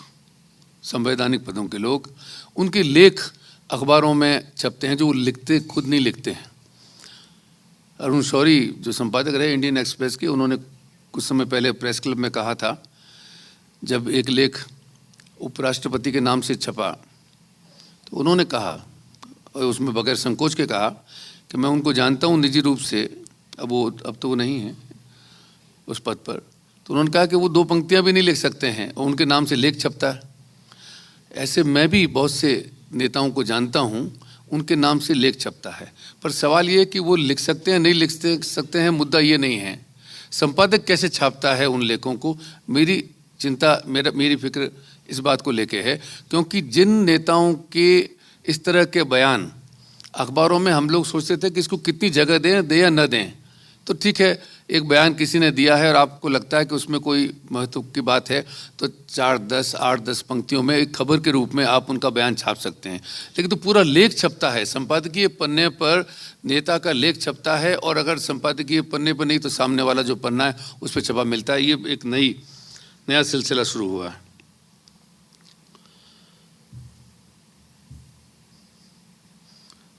संवैधानिक पदों के लोग, उनके लेख अखबारों में छपते हैं जो लिखते खुद नहीं लिखते हैं। अरुण शौरी जो संपादक रहे इंडियन एक्सप्रेस के, उन्होंने कुछ समय पहले प्रेस क्लब में कहा था, जब एक लेख उपराष्ट्रपति के नाम से छपा तो उन्होंने कहा, और उसमें बगैर संकोच के कहा कि मैं उनको जानता हूँ निजी रूप से, अब तो वो नहीं है उस पद पर। तो उन्होंने कहा कि वो 2 पंक्तियाँ भी नहीं लिख सकते हैं और उनके नाम से लेख छपता है। ऐसे मैं भी बहुत से नेताओं को जानता हूँ, उनके नाम से लेख छपता है। पर सवाल ये है कि वो लिख सकते हैं नहीं लिख सकते हैं, मुद्दा ये नहीं है। संपादक कैसे छापता है उन लेखों को, मेरी चिंता, मेरी फिक्र इस बात को लेके है, क्योंकि जिन नेताओं के इस तरह के बयान अखबारों में हम लोग सोचते थे कि इसको कितनी जगह दें या न दें, तो ठीक है, एक बयान किसी ने दिया है और आपको लगता है कि उसमें कोई महत्व की बात है तो 8-10 पंक्तियों में एक खबर के रूप में आप उनका बयान छाप सकते हैं। लेकिन तो पूरा लेख छपता है, संपादकीय पन्ने पर नेता का लेख छपता है, और अगर संपादकीय पन्ने पर नहीं तो सामने वाला जो पन्ना है उस पर छपा मिलता है। ये एक नया सिलसिला शुरू हुआ है।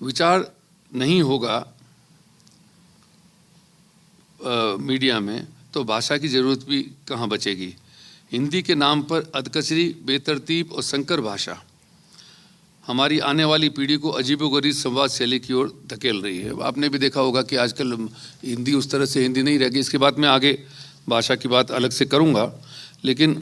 विचार नहीं होगा मीडिया में तो भाषा की ज़रूरत भी कहाँ बचेगी। हिंदी के नाम पर अधकचरी, बेतरतीब और संकर भाषा हमारी आने वाली पीढ़ी को अजीबोगरीब संवाद शैली की ओर धकेल रही है। आपने भी देखा होगा कि आजकल हिंदी उस तरह से हिंदी नहीं रह गई। इसके बाद मैं आगे भाषा की बात अलग से करूँगा, लेकिन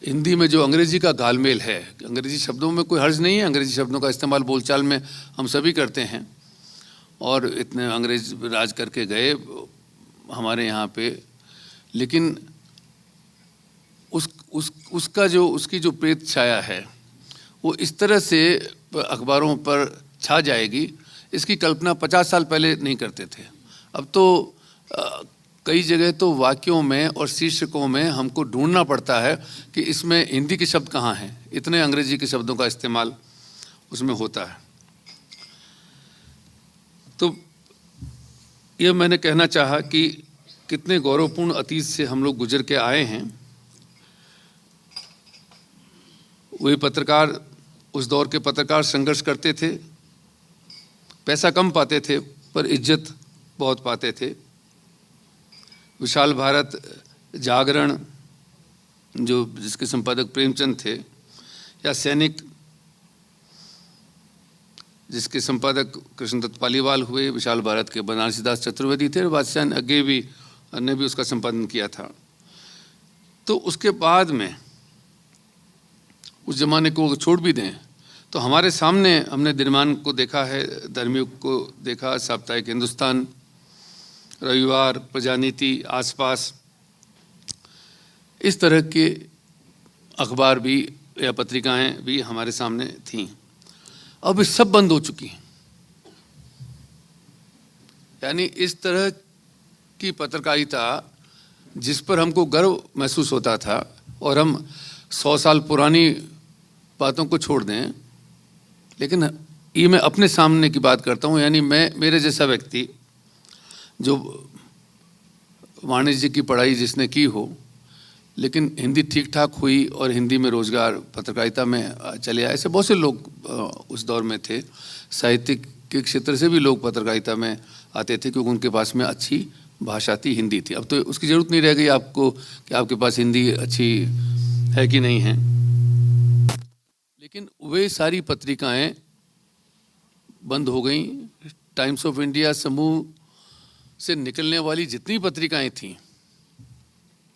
हिंदी में जो अंग्रेज़ी का घालमेल है, अंग्रेज़ी शब्दों में कोई हर्ज नहीं है, अंग्रेज़ी शब्दों का इस्तेमाल बोलचाल में हम सभी करते हैं, और इतने अंग्रेज राज करके गए हमारे यहाँ पे, लेकिन उसकी जो प्रेत छाया है वो इस तरह से अखबारों पर छा जाएगी, इसकी कल्पना 50 साल पहले नहीं करते थे। अब तो कई जगह तो वाक्यों में और शीर्षकों में हमको ढूंढना पड़ता है कि इसमें हिंदी के शब्द कहाँ हैं, इतने अंग्रेजी के शब्दों का इस्तेमाल उसमें होता है। तो यह मैंने कहना चाहा कि कितने गौरवपूर्ण अतीत से हम लोग गुजर के आए हैं। वे पत्रकार, उस दौर के पत्रकार संघर्ष करते थे, पैसा कम पाते थे पर इज्जत बहुत पाते थे। विशाल भारत, जागरण जो जिसके संपादक प्रेमचंद थे, या सैनिक जिसके संपादक कृष्णदत्त पालीवाल हुए, विशाल भारत के बनारसी दास चतुर्वेदी थे, और बादशाह आगे भी ने भी उसका संपादन किया था। तो उसके बाद में उस जमाने को छोड़ भी दें तो हमारे सामने हमने दिनमान को देखा है, धर्मयुग को देखा, साप्ताहिक हिंदुस्तान, रविवार, प्रजानीति, आसपास, इस तरह के अखबार भी या पत्रिकाएं भी हमारे सामने थीं। अब ये सब बंद हो चुकी हैं। यानी इस तरह की पत्रकारिता जिस पर हमको गर्व महसूस होता था, और हम 100 साल पुरानी बातों को छोड़ दें, लेकिन ये मैं अपने सामने की बात करता हूँ। यानी मेरे जैसा व्यक्ति जो वाणिज्य की पढ़ाई जिसने की हो, लेकिन हिंदी ठीक ठाक हुई और हिंदी में रोजगार पत्रकारिता में चले आए, ऐसे बहुत से लोग उस दौर में थे। साहित्य के क्षेत्र से भी लोग पत्रकारिता में आते थे क्योंकि उनके पास में अच्छी भाषा थी, हिंदी थी। अब तो उसकी ज़रूरत नहीं रह गई आपको कि आपके पास हिंदी अच्छी है कि नहीं है। लेकिन वे सारी पत्रिकाएं बंद हो गई। टाइम्स ऑफ इंडिया समूह से निकलने वाली जितनी पत्रिकाएं थीं,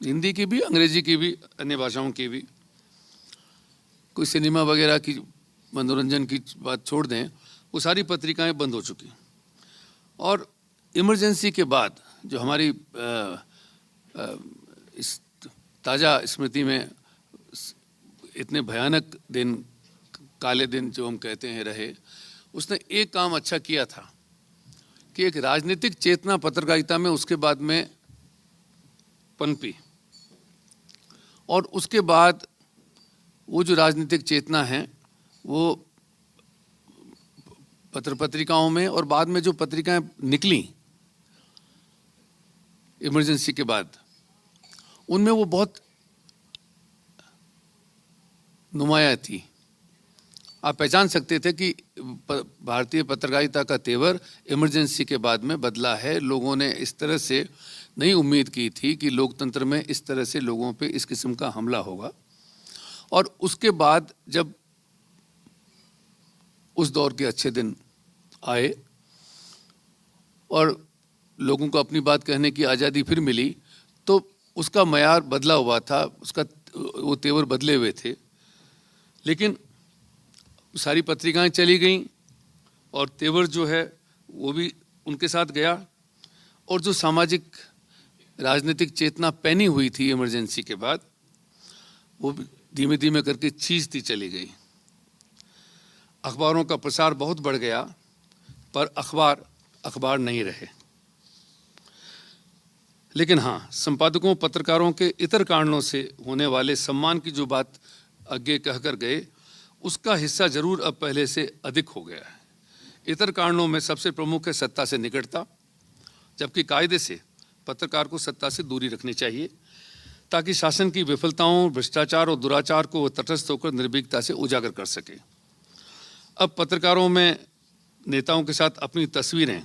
हिंदी की भी, अंग्रेजी की भी, अन्य भाषाओं की भी, कोई सिनेमा वगैरह की, मनोरंजन की बात छोड़ दें, वो सारी पत्रिकाएं बंद हो चुकी। और इमरजेंसी के बाद जो हमारी इस ताज़ा स्मृति में इतने भयानक दिन, काले दिन जो हम कहते हैं रहे, उसने एक काम अच्छा किया था कि एक राजनीतिक चेतना पत्रकारिता में उसके बाद में पनपी। और उसके बाद वो जो राजनीतिक चेतना है वो पत्र पत्रिकाओं में, और बाद में जो पत्रिकाएं निकली इमरजेंसी के बाद, उनमें वो बहुत नुमाया थी। आप पहचान सकते थे कि भारतीय पत्रकारिता का तेवर इमरजेंसी के बाद में बदला है। लोगों ने इस तरह से नहीं उम्मीद की थी कि लोकतंत्र में इस तरह से लोगों पे इस किस्म का हमला होगा। और उसके बाद जब उस दौर के अच्छे दिन आए और लोगों को अपनी बात कहने की आज़ादी फिर मिली, तो उसका मयार बदला हुआ था, उसका वो तेवर बदले हुए थे। लेकिन सारी पत्रिकाएं चली गईं और तेवर जो है वो भी उनके साथ गया, और जो सामाजिक राजनीतिक चेतना पैनी हुई थी इमरजेंसी के बाद, वो भी धीमे धीमे करके छींचती चली गई। अखबारों का प्रसार बहुत बढ़ गया, पर अखबार नहीं रहे। लेकिन हाँ, संपादकों, पत्रकारों के इतर कारणों से होने वाले सम्मान की जो बात आगे कहकर गए, उसका हिस्सा जरूर अब पहले से अधिक हो गया है। इतर कारणों में सबसे प्रमुख है सत्ता से निकटता, जबकि कायदे से पत्रकार को सत्ता से दूरी रखनी चाहिए ताकि शासन की विफलताओं, भ्रष्टाचार और दुराचार को तटस्थ होकर निर्भीकता से उजागर कर सके। अब पत्रकारों में नेताओं के साथ अपनी तस्वीरें,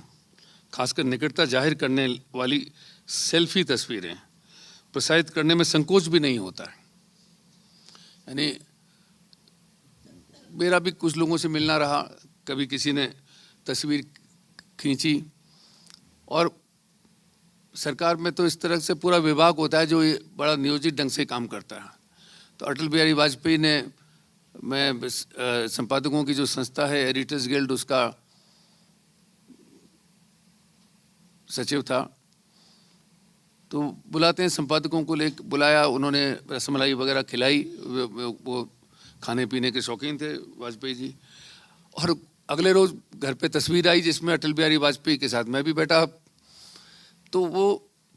खासकर निकटता जाहिर करने वाली सेल्फी तस्वीरें प्रसारित करने में संकोच भी नहीं होता है। यानी मेरा भी कुछ लोगों से मिलना रहा, कभी किसी ने तस्वीर खींची, और सरकार में तो इस तरह से पूरा विभाग होता है जो ये बड़ा नियोजित ढंग से काम करता है। तो अटल बिहारी वाजपेयी ने, मैं संपादकों की जो संस्था है एडिटर्स गिल्ड, उसका सचिव था, तो बुलाते हैं संपादकों को, बुलाया, उन्होंने रसमलाई वगैरह खिलाई। वो खाने पीने के शौकीन थे वाजपेयी जी। और अगले रोज़ घर पे तस्वीर आई जिसमें अटल बिहारी वाजपेयी के साथ मैं भी बैठा। तो वो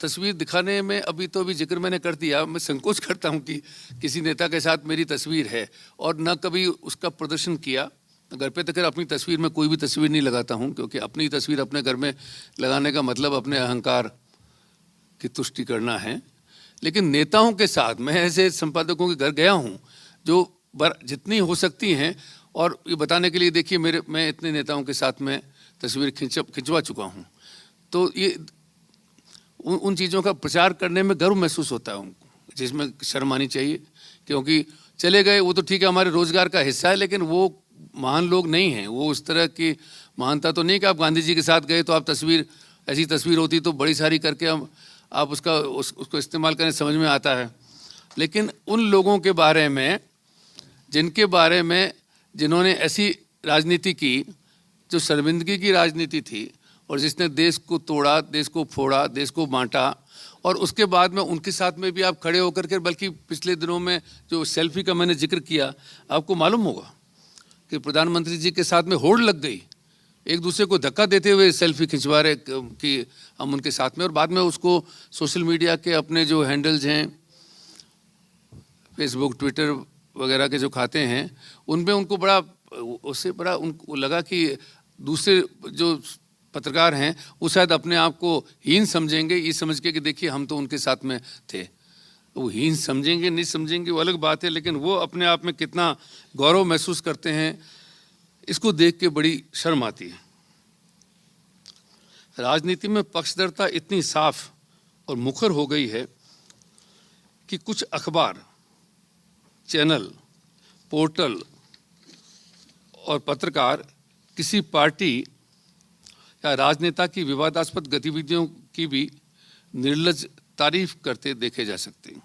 तस्वीर दिखाने में अभी जिक्र मैंने कर दिया, मैं संकोच करता हूँ कि किसी नेता के साथ मेरी तस्वीर है, और न कभी उसका प्रदर्शन किया। घर पे तो खैर अपनी तस्वीर में कोई भी तस्वीर नहीं लगाता हूँ, क्योंकि अपनी तस्वीर अपने घर में लगाने का मतलब अपने अहंकार की तुष्टि करना है। लेकिन नेताओं के साथ मैं ऐसे संपादकों के घर गया हूँ जो जितनी हो सकती हैं, और ये बताने के लिए देखिए मैं इतने नेताओं के साथ में तस्वीर खिंचवा चुका हूँ। तो ये उन चीज़ों का प्रचार करने में गर्व महसूस होता है उनको, जिसमें शर्म आनी चाहिए। क्योंकि चले गए वो तो ठीक है, हमारे रोजगार का हिस्सा है, लेकिन वो महान लोग नहीं हैं। वो उस तरह की महानता तो नहीं कि आप गांधी जी के साथ गए तो आप ऐसी तस्वीर होती तो बड़ी सारी करके आप उसको इस्तेमाल करें, समझ में आता है। लेकिन उन लोगों के बारे में जिन्होंने ऐसी राजनीति की जो शर्मिंदगी की राजनीति थी, और जिसने देश को तोड़ा, देश को फोड़ा, देश को बांटा, और उसके बाद में उनके साथ में भी आप खड़े होकर के, बल्कि पिछले दिनों में जो सेल्फी का मैंने जिक्र किया, आपको मालूम होगा कि प्रधानमंत्री जी के साथ में होड़ लग गई, एक दूसरे को धक्का देते हुए सेल्फी खिंचवा रहे कि हम उनके साथ में, और बाद में उसको सोशल मीडिया के अपने जो हैंडल्स हैं, फेसबुक, ट्विटर वगैरह के जो खाते हैं, उनमें उनको बड़ा उनको लगा कि दूसरे जो पत्रकार हैं वो शायद अपने आप को हीन समझेंगे, ये समझ के कि देखिए हम तो उनके साथ में थे। वो हीन समझेंगे नहीं समझेंगे वो अलग बात है, लेकिन वो अपने आप में कितना गौरव महसूस करते हैं, इसको देख के बड़ी शर्म आती है। राजनीति में पक्षधरता इतनी साफ और मुखर हो गई है कि कुछ अखबार, चैनल, पोर्टल और पत्रकार किसी पार्टी या राजनेता की विवादास्पद गतिविधियों की भी निर्लज तारीफ करते देखे जा सकते हैं।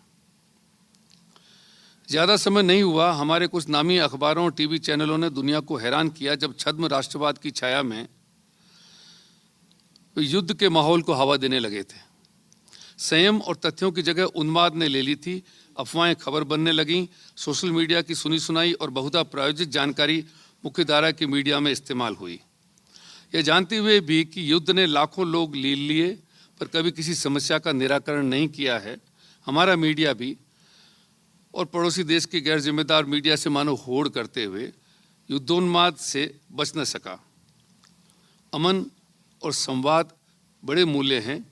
ज़्यादा समय नहीं हुआ, हमारे कुछ नामी अखबारों और टीवी चैनलों ने दुनिया को हैरान किया जब छद्म राष्ट्रवाद की छाया में युद्ध के माहौल को हवा देने लगे थे। संयम और तथ्यों की जगह उन्माद ने ले ली थी, अफवाहें खबर बनने लगीं, सोशल मीडिया की सुनी सुनाई और बहुधा प्रायोजित जानकारी मुख्यधारा की मीडिया में इस्तेमाल हुई। यह जानते हुए भी कि युद्ध ने लाखों लोग ले लिए पर कभी किसी समस्या का निराकरण नहीं किया है, हमारा मीडिया भी और पड़ोसी देश के गैर जिम्मेदार मीडिया से मानो होड़ करते हुए युद्धोन्माद से बच न सका। अमन और संवाद बड़े मूल्य हैं।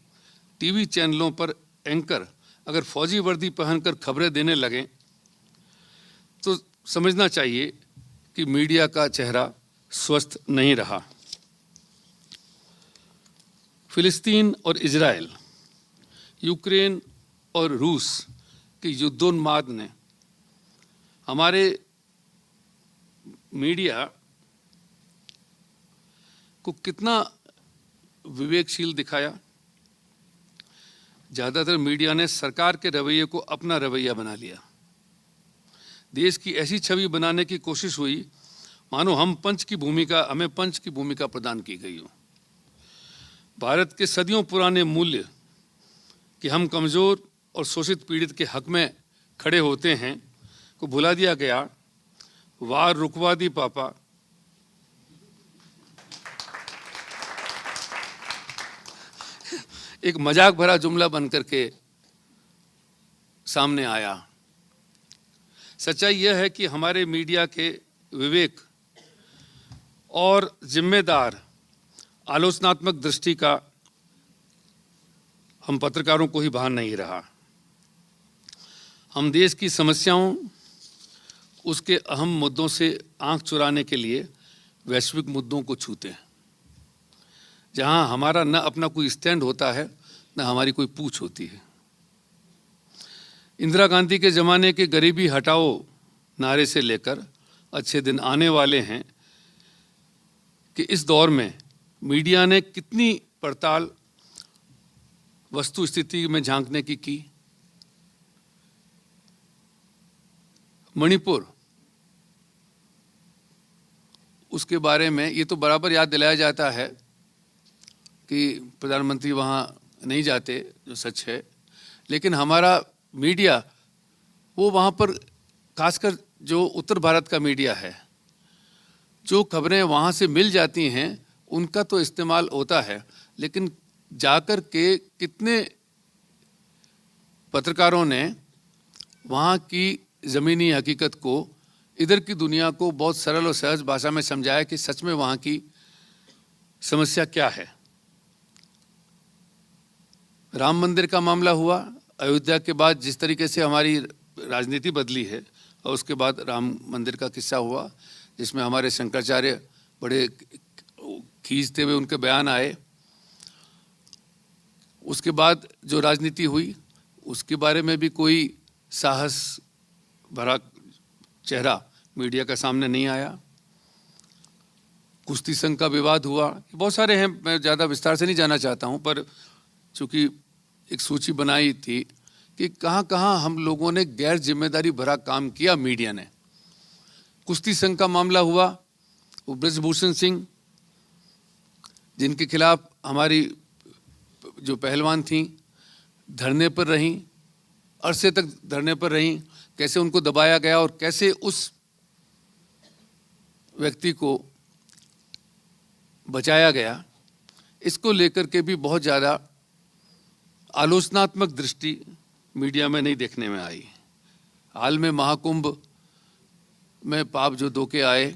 टीवी चैनलों पर एंकर अगर फौजी वर्दी पहनकर खबरें देने लगें तो समझना चाहिए कि मीडिया का चेहरा स्वस्थ नहीं रहा। फिलिस्तीन और इजराइल, यूक्रेन और रूस के युद्धोन्माद ने हमारे मीडिया को कितना विवेकशील दिखाया। ज़्यादातर मीडिया ने सरकार के रवैये को अपना रवैया बना लिया। देश की ऐसी छवि बनाने की कोशिश हुई मानो हमें पंच की भूमिका प्रदान की गई हो। भारत के सदियों पुराने मूल्य कि हम कमज़ोर और शोषित पीड़ित के हक में खड़े होते हैं को भुला दिया गया। वार रुकवा दी पापा, एक मजाक भरा जुमला बनकर के सामने आया। सच्चाई यह है कि हमारे मीडिया के विवेक और जिम्मेदार आलोचनात्मक दृष्टि का हम पत्रकारों को ही भान नहीं रहा। हम देश की समस्याओं, उसके अहम मुद्दों से आंख चुराने के लिए वैश्विक मुद्दों को छूते हैं, जहां हमारा न अपना कोई स्टैंड होता है न हमारी कोई पूछ होती है। इंदिरा गांधी के ज़माने के गरीबी हटाओ नारे से लेकर अच्छे दिन आने वाले हैं कि इस दौर में मीडिया ने कितनी पड़ताल वस्तु स्थिति में झांकने की। मणिपुर, उसके बारे में ये तो बराबर याद दिलाया जाता है कि प्रधानमंत्री वहाँ नहीं जाते, जो सच है, लेकिन हमारा मीडिया वो वहाँ पर, खासकर जो उत्तर भारत का मीडिया है, जो खबरें वहाँ से मिल जाती हैं उनका तो इस्तेमाल होता है, लेकिन जाकर के कितने पत्रकारों ने वहाँ की ज़मीनी हकीकत को, इधर की दुनिया को बहुत सरल और सहज भाषा में समझाया कि सच में वहाँ की समस्या क्या है। राम मंदिर का मामला हुआ, अयोध्या के बाद जिस तरीके से हमारी राजनीति बदली है, और उसके बाद राम मंदिर का किस्सा हुआ जिसमें हमारे शंकराचार्य बड़े खींचते हुए उनके बयान आए। उसके बाद जो राजनीति हुई उसके बारे में भी कोई साहस भरा चेहरा मीडिया का सामने नहीं आया। कुश्ती संघ का विवाद हुआ, बहुत सारे हैं, मैं ज़्यादा विस्तार से नहीं जाना चाहता हूं, पर चूंकि एक सूची बनाई थी कि कहां कहां हम लोगों ने गैर जिम्मेदारी भरा काम किया मीडिया ने। कुश्ती संघ का मामला हुआ, वो ब्रजभूषण सिंह जिनके खिलाफ हमारी जो पहलवान थी धरने पर रहीं, अरसे तक धरने पर रहीं, कैसे उनको दबाया गया और कैसे उस व्यक्ति को बचाया गया, इसको लेकर के भी बहुत ज़्यादा आलोचनात्मक दृष्टि मीडिया में नहीं देखने में आई। हाल में महाकुंभ में पाप जो धो के आए,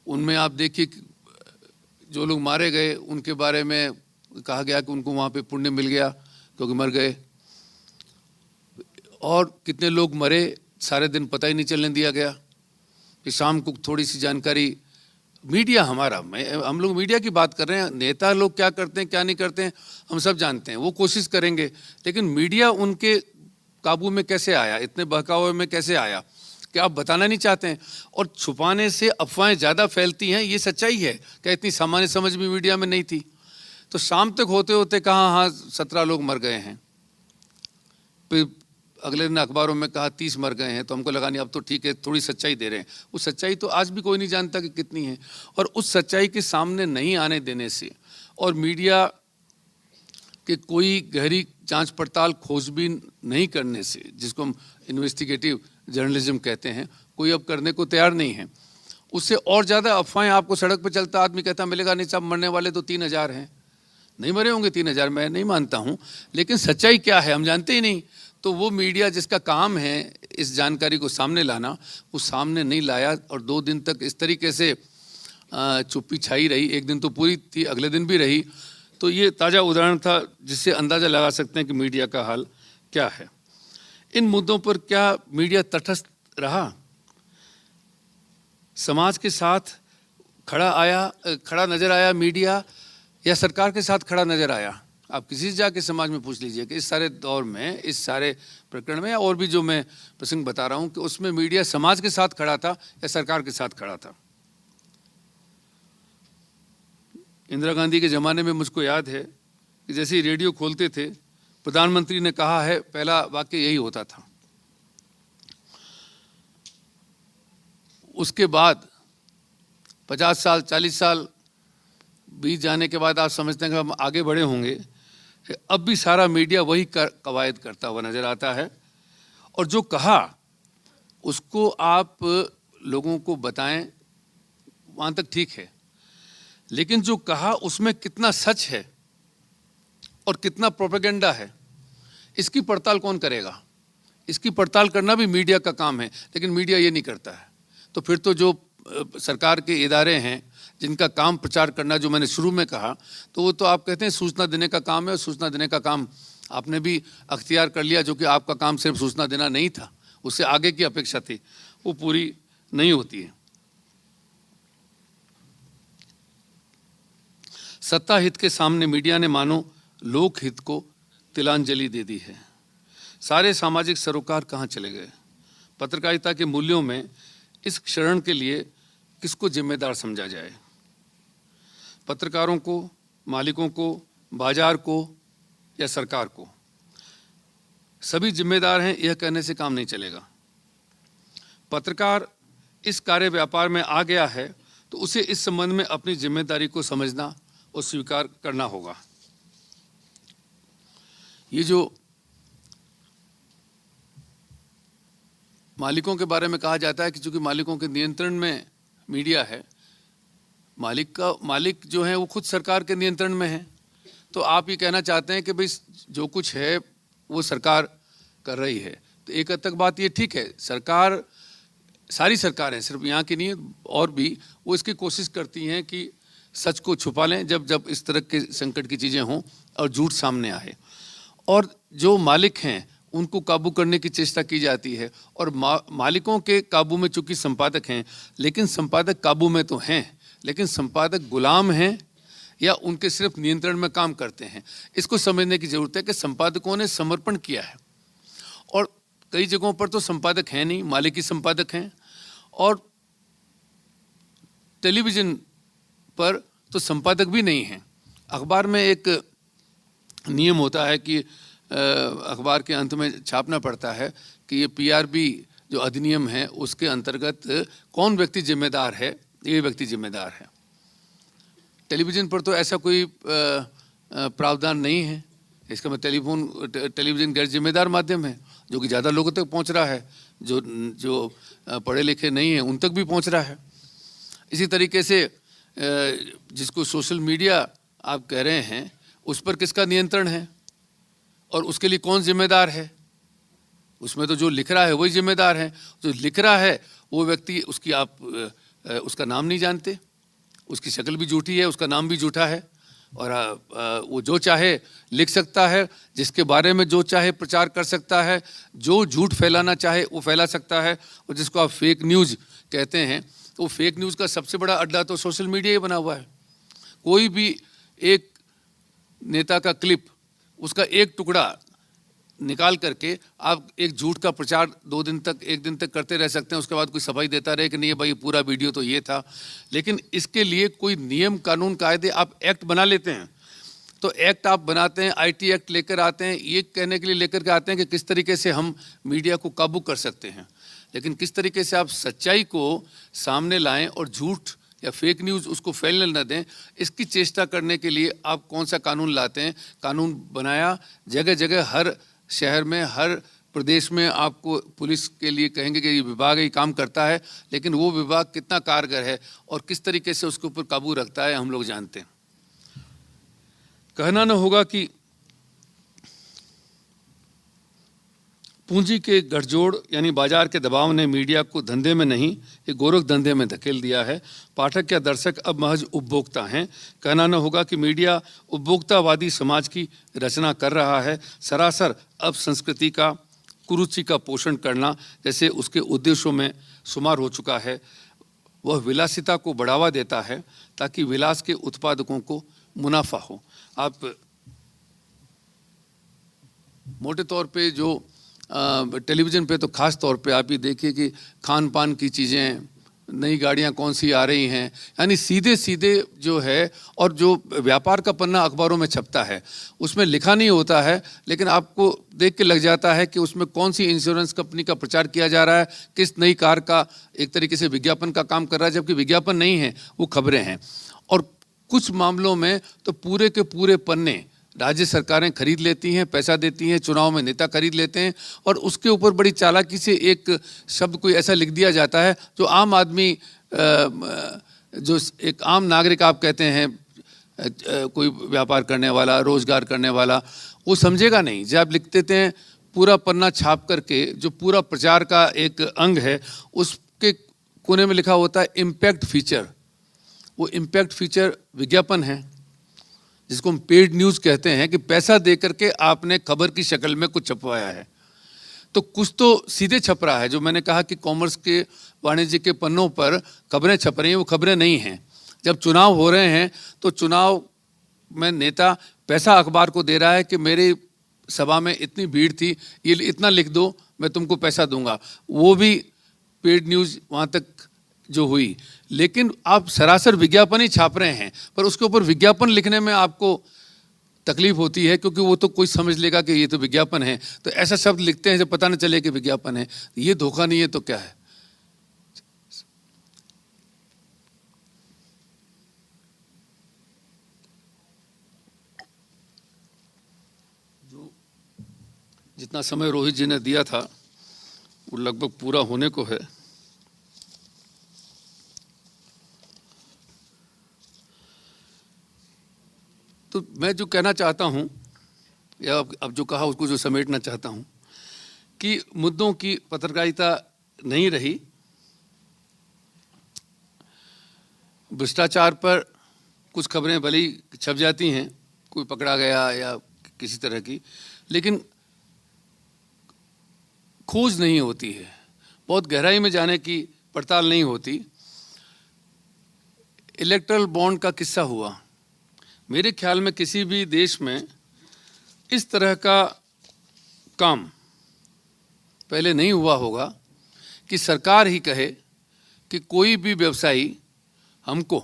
उनमें आप देखिए जो लोग मारे गए उनके बारे में कहा गया कि उनको वहाँ पे पुण्य मिल गया क्योंकि मर गए, और कितने लोग मरे सारे दिन पता ही नहीं चलने दिया गया कि शाम को थोड़ी सी जानकारी। मीडिया हमारा, हम लोग मीडिया की बात कर रहे हैं, नेता लोग क्या करते हैं क्या नहीं करते हैं हम सब जानते हैं, वो कोशिश करेंगे, लेकिन मीडिया उनके काबू में कैसे आया, इतने बहकावे में कैसे आया कि आप बताना नहीं चाहते हैं, और छुपाने से अफवाहें ज़्यादा फैलती हैं, ये सच्चाई है। क्या इतनी सामान्य समझ भी मीडिया में नहीं थी? तो शाम तक होते होते कहा हाँ 17 लोग मर गए हैं, फिर अगले दिन अखबारों में कहा 30 मर गए हैं, तो हमको लगा नहीं अब तो ठीक है, थोड़ी सच्चाई दे रहे हैं। वो सच्चाई तो आज भी कोई नहीं जानता कि कितनी है, और उस सच्चाई के सामने नहीं आने देने से और मीडिया के कोई गहरी जांच पड़ताल खोजबीन नहीं करने से, जिसको हम इन्वेस्टिगेटिव जर्नलिज्म कहते हैं, कोई अब करने को तैयार नहीं है। उससे और ज़्यादा अफवाहें, आपको सड़क पर चलता आदमी कहता मिलेगा नहीं साहब मरने वाले तो 3000 हैं, नहीं मरे होंगे 3000, मैं नहीं मानता हूँ, लेकिन सच्चाई क्या है हम जानते ही नहीं। तो वो मीडिया जिसका काम है इस जानकारी को सामने लाना, वो सामने नहीं लाया, और 2 दिन तक इस तरीके से चुप्पी छाई रही। एक दिन तो पूरी थी, अगले दिन भी रही। तो ये ताज़ा उदाहरण था जिससे अंदाज़ा लगा सकते हैं कि मीडिया का हाल क्या है। इन मुद्दों पर क्या मीडिया तटस्थ रहा? समाज के साथ खड़ा नज़र आया मीडिया, या सरकार के साथ खड़ा नज़र आया? आप किसी से जाके समाज में पूछ लीजिए कि इस सारे दौर में, इस सारे प्रकरण में, या और भी जो मैं प्रसंग बता रहा हूँ, कि उसमें मीडिया समाज के साथ खड़ा था या सरकार के साथ खड़ा था। इंदिरा गांधी के ज़माने में मुझको याद है कि जैसे ही रेडियो खोलते थे, प्रधानमंत्री ने कहा है, पहला वाक्य यही होता था। उसके बाद 50 साल 40 साल बीत जाने के बाद आप समझते हैं कि हम आगे बढ़े होंगे, अब भी सारा मीडिया वही कवायद करता हुआ नज़र आता है, और जो कहा उसको आप लोगों को बताएं वहाँ तक ठीक है, लेकिन जो कहा उसमें कितना सच है और कितना प्रोपेगेंडा है, इसकी पड़ताल कौन करेगा? इसकी पड़ताल करना भी मीडिया का काम है, लेकिन मीडिया ये नहीं करता है। तो फिर तो जो सरकार के इदारे हैं जिनका काम प्रचार करना, जो मैंने शुरू में कहा, तो वो तो आप कहते हैं सूचना देने का काम है, और सूचना देने का काम आपने भी अख्तियार कर लिया, जो कि आपका काम सिर्फ सूचना देना नहीं था, उससे आगे की अपेक्षा थी, वो पूरी नहीं होती है। सत्ता हित के सामने मीडिया ने मानो लोक हित को तिलांजलि दे दी है। सारे सामाजिक सरोकार कहाँ चले गए? पत्रकारिता के मूल्यों में इस क्षरण के लिए किसको जिम्मेदार समझा जाए? पत्रकारों को, मालिकों को, बाजार को, या सरकार को? सभी जिम्मेदार हैं, यह कहने से काम नहीं चलेगा। पत्रकार इस कार्य व्यापार में आ गया है तो उसे इस संबंध में अपनी जिम्मेदारी को समझना और स्वीकार करना होगा। ये जो मालिकों के बारे में कहा जाता है कि चूंकि मालिकों के नियंत्रण में मीडिया है, मालिक जो है वो खुद सरकार के नियंत्रण में है, तो आप ये कहना चाहते हैं कि भाई जो कुछ है वो सरकार कर रही है। तो एक हद तक बात ये ठीक है, सरकार, सारी सरकारें, सिर्फ यहाँ की नहीं और भी, वो इसकी कोशिश करती हैं कि सच को छुपा लें जब इस तरह के संकट की चीज़ें हों और झूठ सामने आए, और जो मालिक हैं उनको काबू करने की चेष्टा की जाती है। और मालिकों के काबू में चूंकि संपादक हैं, लेकिन संपादक काबू में तो हैं, लेकिन संपादक गुलाम हैं या उनके सिर्फ नियंत्रण में काम करते हैं। इसको समझने की ज़रूरत है कि संपादकों ने समर्पण किया है और कई जगहों पर तो संपादक हैं नहीं, मालिकी संपादक हैं, और टेलीविज़न पर तो संपादक भी नहीं हैं। अखबार में एक नियम होता है कि अखबार के अंत में छापना पड़ता है कि ये पीआरबी जो अधिनियम है उसके अंतर्गत कौन व्यक्ति जिम्मेदार है, ये व्यक्ति जिम्मेदार है। टेलीविज़न पर तो ऐसा कोई प्रावधान नहीं है। इसका मतलब टेलीविज़न गैर जिम्मेदार माध्यम है जो कि ज़्यादा लोगों तक पहुंच रहा है, जो पढ़े लिखे नहीं हैं उन तक भी पहुंच रहा है। इसी तरीके से जिसको सोशल मीडिया आप कह रहे हैं उस पर किसका नियंत्रण है और उसके लिए कौन जिम्मेदार है? उसमें तो जो लिख रहा है वही जिम्मेदार है। जो लिख रहा है वो व्यक्ति, उसकी आप उसका नाम नहीं जानते, उसकी शक्ल भी झूठी है, उसका नाम भी झूठा है, और वो जो चाहे लिख सकता है, जिसके बारे में जो चाहे प्रचार कर सकता है, जो झूठ फैलाना चाहे वो फैला सकता है। और जिसको आप फेक न्यूज़ कहते हैं, तो फेक न्यूज़ का सबसे बड़ा अड्डा तो सोशल मीडिया ही बना हुआ है। कोई भी एक नेता का क्लिप, उसका एक टुकड़ा निकाल करके आप एक झूठ का प्रचार 2 दिन तक, 1 दिन तक करते रह सकते हैं। उसके बाद कोई सफाई देता रहे कि नहीं भाई पूरा वीडियो तो ये था। लेकिन इसके लिए कोई नियम कानून कायदे, आप एक्ट बना लेते हैं, तो एक्ट आप बनाते हैं, आईटी एक्ट लेकर आते हैं, ये कहने के लिए लेकर के आते हैं कि किस तरीके से हम मीडिया को काबू कर सकते हैं। लेकिन किस तरीके से आप सच्चाई को सामने लाएं और झूठ या फेक न्यूज़ उसको फैलने न दें, इसकी चेष्टा करने के लिए आप कौन सा कानून लाते हैं। कानून बनाया, जगह जगह हर शहर में, हर प्रदेश में आपको पुलिस के लिए कहेंगे कि ये विभाग ये काम करता है, लेकिन वो विभाग कितना कारगर है और किस तरीके से उसके ऊपर काबू रखता है हम लोग जानते हैं। कहना न होगा कि पूंजी के गठजोड़ यानी बाजार के दबाव ने मीडिया को धंधे में नहीं, एक गोरख धंधे में धकेल दिया है। पाठक या दर्शक अब महज उपभोक्ता हैं। कहना न होगा कि मीडिया उपभोक्तावादी समाज की रचना कर रहा है। सरासर अब संस्कृति का, कुरुचि का पोषण करना जैसे उसके उद्देश्यों में शुमार हो चुका है। वह विलासिता को बढ़ावा देता है ताकि विलास के उत्पादकों को मुनाफा हो। आप मोटे तौर पे जो टेलीविज़न पे तो ख़ास तौर पे आप ये देखिए कि खान पान की चीज़ें, नई गाड़ियाँ कौन सी आ रही हैं, यानी सीधे सीधे जो है, और जो व्यापार का पन्ना अखबारों में छपता है उसमें लिखा नहीं होता है, लेकिन आपको देख के लग जाता है कि उसमें कौन सी इंश्योरेंस कंपनी का प्रचार किया जा रहा है, किस नई कार का एक तरीके से विज्ञापन का काम कर रहा है, जबकि विज्ञापन नहीं है, वो खबरें हैं। और कुछ मामलों में तो पूरे के पूरे पन्ने राज्य सरकारें खरीद लेती हैं, पैसा देती हैं, चुनाव में नेता खरीद लेते हैं, और उसके ऊपर बड़ी चालाकी से एक शब्द कोई ऐसा लिख दिया जाता है जो आम आदमी, जो एक आम नागरिक आप कहते हैं, कोई व्यापार करने वाला, रोजगार करने वाला, वो समझेगा नहीं। जब आप लिख देते हैं पूरा पन्ना छाप करके, जो पूरा प्रचार का एक अंग है, उसके कोने में लिखा होता है इम्पैक्ट फीचर। वो इम्पैक्ट फीचर विज्ञापन है, जिसको हम पेड न्यूज़ कहते हैं, कि पैसा दे करके आपने खबर की शक्ल में कुछ छपवाया है। तो कुछ तो सीधे छप रहा है। जो मैंने कहा कि कॉमर्स के, वाणिज्य के पन्नों पर खबरें छप रही हैं, वो खबरें नहीं हैं। जब चुनाव हो रहे हैं तो चुनाव में नेता पैसा अखबार को दे रहा है कि मेरी सभा में इतनी भीड़ थी, ये इतना लिख दो, मैं तुमको पैसा दूंगा। वो भी पेड न्यूज़ वहाँ तक जो हुई, लेकिन आप सरासर विज्ञापन ही छाप रहे हैं, पर उसके ऊपर विज्ञापन लिखने में आपको तकलीफ होती है, क्योंकि वो तो कोई समझ लेगा कि ये तो विज्ञापन है, तो ऐसा शब्द लिखते हैं जब पता न चले कि विज्ञापन है। ये धोखा नहीं है तो क्या है। जो जितना समय रोहित जी ने दिया था वो लगभग पूरा होने को है। तो मैं जो कहना चाहता हूँ, या अब जो कहा उसको जो समेटना चाहता हूँ, कि मुद्दों की पत्रकारिता नहीं रही। भ्रष्टाचार पर कुछ खबरें भले ही छप जाती हैं, कोई पकड़ा गया या किसी तरह की, लेकिन खोज नहीं होती है, बहुत गहराई में जाने की पड़ताल नहीं होती। इलेक्टरल बॉन्ड का किस्सा हुआ, मेरे ख्याल में किसी भी देश में इस तरह का काम पहले नहीं हुआ होगा कि सरकार ही कहे कि कोई भी व्यवसायी हमको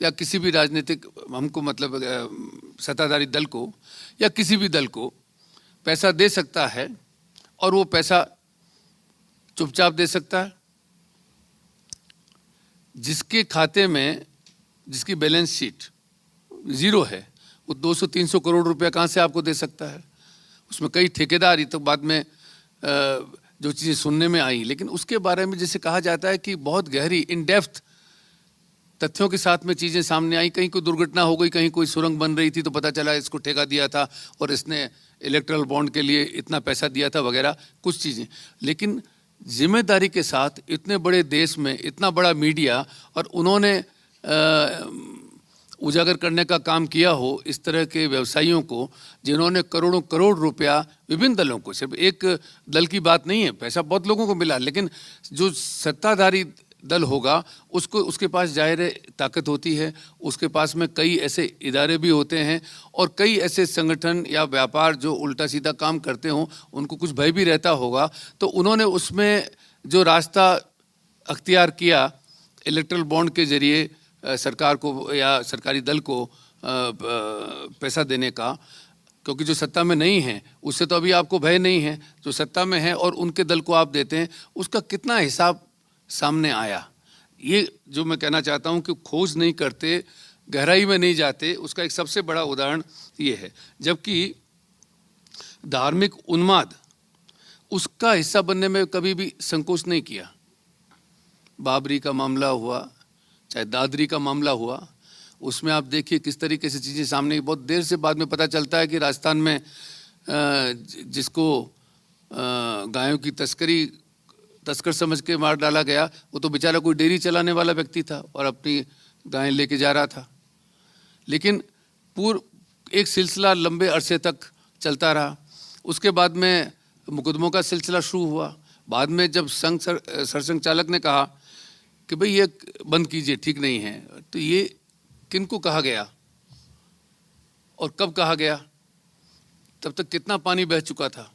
या किसी भी राजनीतिक हमको मतलब सत्ताधारी दल को या किसी भी दल को पैसा दे सकता है और वो पैसा चुपचाप दे सकता है। जिसके खाते में जिसकी बैलेंस शीट ज़ीरो है वो 200-300 करोड़ रुपया कहाँ से आपको दे सकता है। उसमें कई ठेकेदार, ये तो बाद में जो चीज़ें सुनने में आई, लेकिन उसके बारे में जैसे कहा जाता है कि बहुत गहरी इन डेप्थ तथ्यों के साथ में चीज़ें सामने आई। कहीं कोई दुर्घटना हो गई, कहीं कोई सुरंग बन रही थी तो पता चला इसको ठेका दिया था और इसने इलेक्ट्रल बॉन्ड के लिए इतना पैसा दिया था वगैरह कुछ चीज़ें। लेकिन जिम्मेदारी के साथ इतने बड़े देश में इतना बड़ा मीडिया और उन्होंने उजागर करने का काम किया हो इस तरह के व्यवसायियों को, जिन्होंने करोड़ों करोड़ रुपया विभिन्न दलों को, सिर्फ एक दल की बात नहीं है, पैसा बहुत लोगों को मिला, लेकिन जो सत्ताधारी दल होगा उसको उसके पास जाहिर ताकत होती है, उसके पास में कई ऐसे इदारे भी होते हैं और कई ऐसे संगठन या व्यापार जो उल्टा सीधा काम करते हों, उनको कुछ भय भी रहता होगा। तो उन्होंने उसमें जो रास्ता अख्तियार किया इलेक्ट्रल बॉन्ड के जरिए सरकार को या सरकारी दल को पैसा देने का, क्योंकि जो सत्ता में नहीं है उससे तो अभी आपको भय नहीं है, जो सत्ता में है और उनके दल को आप देते हैं, उसका कितना हिसाब सामने आया। ये जो मैं कहना चाहता हूँ कि खोज नहीं करते, गहराई में नहीं जाते, उसका एक सबसे बड़ा उदाहरण ये है। जबकि धार्मिक उन्माद उसका हिस्सा बनने में कभी भी संकोच नहीं किया। बाबरी का मामला हुआ, चाहे दादरी का मामला हुआ, उसमें आप देखिए किस तरीके से चीज़ें सामने, बहुत देर से बाद में पता चलता है कि राजस्थान में जिसको गायों की तस्कर समझ के मार डाला गया, वो तो बेचारा कोई डेयरी चलाने वाला व्यक्ति था और अपनी गायें लेके जा रहा था। लेकिन एक सिलसिला लंबे अरसे तक चलता रहा। उसके बाद में मुकदमों का सिलसिला शुरू हुआ। बाद में जब सरसंघ चालक ने कहा कि भाई ये बंद कीजिए, ठीक नहीं है, तो ये किनको कहा गया और कब कहा गया, तब तक कितना पानी बह चुका था।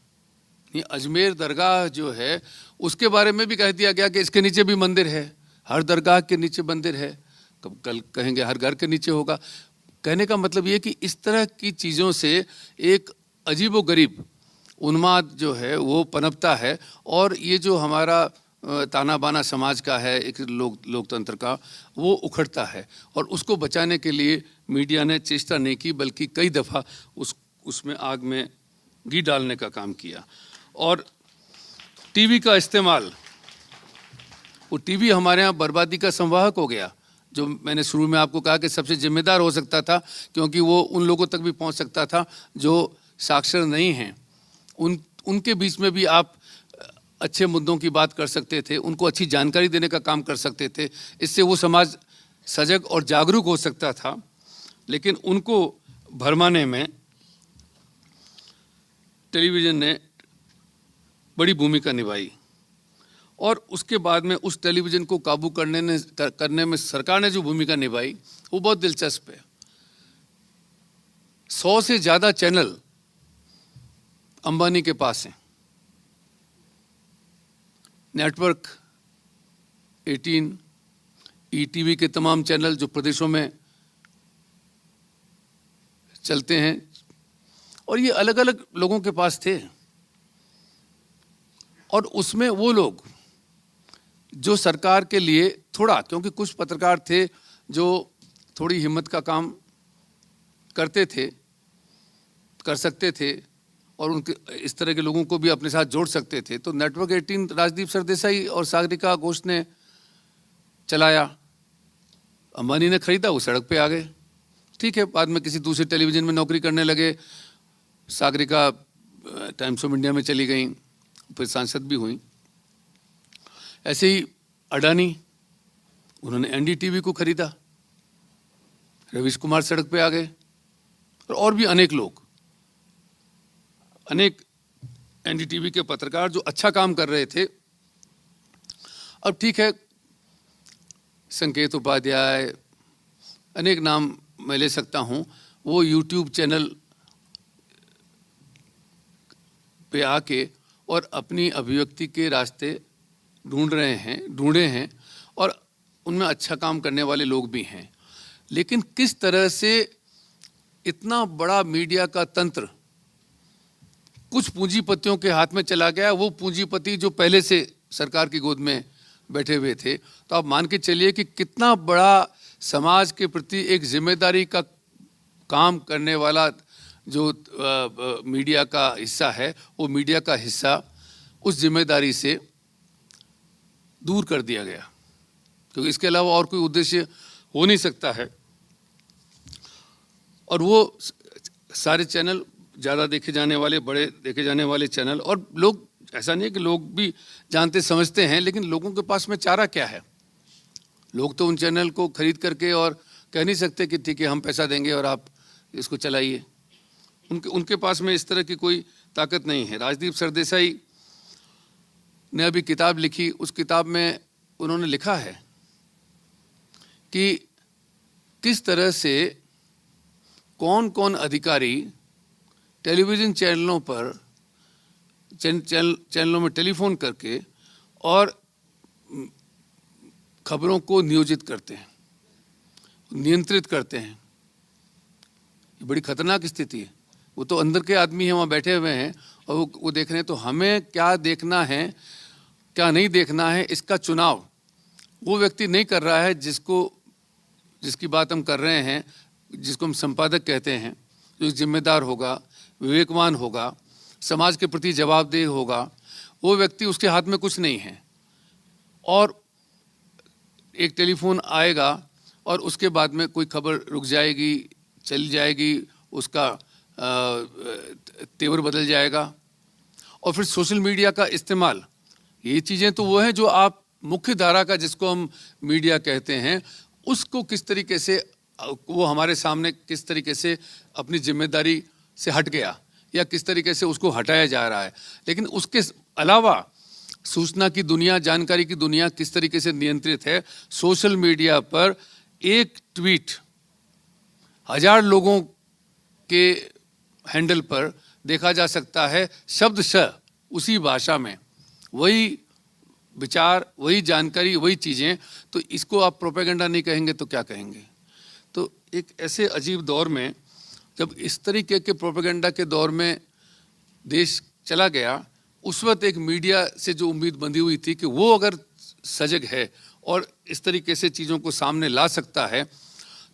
ये अजमेर दरगाह जो है उसके बारे में भी कह दिया गया कि इसके नीचे भी मंदिर है, हर दरगाह के नीचे मंदिर है, कल कहेंगे हर घर के नीचे होगा। कहने का मतलब ये कि इस तरह की चीज़ों से एक अजीबोगरीब उन्माद जो है वो पनपता है और ये जो हमारा ताना बाना समाज का है, एक लोकतंत्र का, वो उखड़ता है। और उसको बचाने के लिए मीडिया ने चेष्टा नहीं की, बल्कि कई दफ़ा उसमें आग में घी डालने का काम किया। और टीवी का इस्तेमाल, वो टीवी हमारे यहाँ बर्बादी का संवाहक हो गया। जो मैंने शुरू में आपको कहा कि सबसे जिम्मेदार हो सकता था, क्योंकि वो उन लोगों तक भी पहुँच सकता था जो साक्षर नहीं हैं, उनके बीच में भी आप अच्छे मुद्दों की बात कर सकते थे, उनको अच्छी जानकारी देने का काम कर सकते थे। इससे वो समाज सजग और जागरूक हो सकता था। लेकिन उनको भरमाने में टेलीविज़न ने बड़ी भूमिका निभाई और उसके बाद में उस टेलीविज़न को काबू करने में सरकार ने जो भूमिका निभाई वो बहुत दिलचस्प है। 100 से ज़्यादा चैनल अंबानी के पास हैं। नेटवर्क 18, ईटीवी के तमाम चैनल जो प्रदेशों में चलते हैं, और ये अलग अलग लोगों के पास थे। और उसमें वो लोग जो सरकार के लिए थोड़ा, क्योंकि कुछ पत्रकार थे जो थोड़ी हिम्मत का काम करते थे, कर सकते थे और उनके इस तरह के लोगों को भी अपने साथ जोड़ सकते थे। तो नेटवर्क 18 राजदीप सरदेसाई और सागरिका घोष ने चलाया, अंबानी ने खरीदा, वो सड़क पे आ गए। ठीक है, बाद में किसी दूसरे टेलीविज़न में नौकरी करने लगे, सागरिका टाइम्स ऑफ इंडिया में चली गई, फिर सांसद भी हुई। ऐसे ही अडानी, उन्होंने एनडीटीवी को खरीदा, रवीश कुमार सड़क पे आ गए, और भी अनेक लोग, अनेक एनडीटीवी के पत्रकार जो अच्छा काम कर रहे थे। अब ठीक है, संकेत उपाध्याय, अनेक नाम मैं ले सकता हूँ, वो यूट्यूब चैनल पे आके और अपनी अभिव्यक्ति के रास्ते ढूंढे हैं और उनमें अच्छा काम करने वाले लोग भी हैं। लेकिन किस तरह से इतना बड़ा मीडिया का तंत्र कुछ पूंजीपतियों के हाथ में चला गया, वो पूंजीपति जो पहले से सरकार की गोद में बैठे हुए थे, तो आप मान के चलिए कि कितना बड़ा समाज के प्रति एक जिम्मेदारी का काम करने वाला जो मीडिया का हिस्सा है, वो मीडिया का हिस्सा उस जिम्मेदारी से दूर कर दिया गया, क्योंकि इसके अलावा और कोई उद्देश्य हो नहीं सकता है। और वो सारे चैनल ज़्यादा देखे जाने वाले, बड़े देखे जाने वाले चैनल, और लोग, ऐसा नहीं है कि लोग भी जानते समझते हैं, लेकिन लोगों के पास में चारा क्या है? लोग तो उन चैनल को खरीद करके और कह नहीं सकते कि ठीक है हम पैसा देंगे और आप इसको चलाइए। उनके पास में इस तरह की कोई ताकत नहीं है। राजदीप सरदेसाई ने अभी किताब लिखी, उस किताब में उन्होंने लिखा है कि किस तरह से कौन कौन अधिकारी टेलीविज़न चैनलों पर चैनलों में टेलीफोन करके और खबरों को नियोजित करते हैं, नियंत्रित करते हैं। ये बड़ी खतरनाक स्थिति है। वो तो अंदर के आदमी हैं, वहाँ बैठे हुए हैं और वो देख रहे हैं। तो हमें क्या देखना है, क्या नहीं देखना है, इसका चुनाव वो व्यक्ति नहीं कर रहा है जिसकी बात हम कर रहे हैं, जिसको हम संपादक कहते हैं, जो जिम्मेदार होगा, विवेकवान होगा, समाज के प्रति जवाबदेह होगा। वो व्यक्ति, उसके हाथ में कुछ नहीं है और एक टेलीफोन आएगा और उसके बाद में कोई खबर रुक जाएगी, चली जाएगी, उसका तेवर बदल जाएगा। और फिर सोशल मीडिया का इस्तेमाल, ये चीज़ें तो वो हैं जो आप मुख्य धारा का, जिसको हम मीडिया कहते हैं, उसको किस तरीके से, वो हमारे सामने किस तरीके से अपनी जिम्मेदारी से हट गया या किस तरीके से उसको हटाया जा रहा है। लेकिन उसके अलावा सूचना की दुनिया, जानकारी की दुनिया किस तरीके से नियंत्रित है। सोशल मीडिया पर एक ट्वीट 1000 लोगों के हैंडल पर देखा जा सकता है, शब्दशः उसी भाषा में, वही विचार, वही जानकारी, वही चीज़ें। तो इसको आप प्रोपेगेंडा नहीं कहेंगे तो क्या कहेंगे? तो एक ऐसे अजीब दौर में, जब इस तरीके के प्रोपेगेंडा के दौर में देश चला गया, उस वक्त एक मीडिया से जो उम्मीद बंधी हुई थी कि वो अगर सजग है और इस तरीके से चीज़ों को सामने ला सकता है,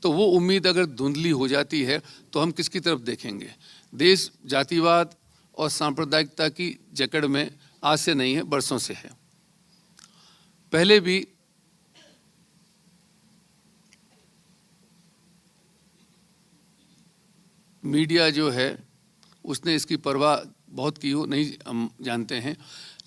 तो वो उम्मीद अगर धुंधली हो जाती है तो हम किसकी तरफ देखेंगे? देश जातिवाद और सांप्रदायिकता की जकड़ में आज से नहीं है, बरसों से है। पहले भी मीडिया जो है उसने इसकी परवाह बहुत की हो, नहीं हम जानते हैं,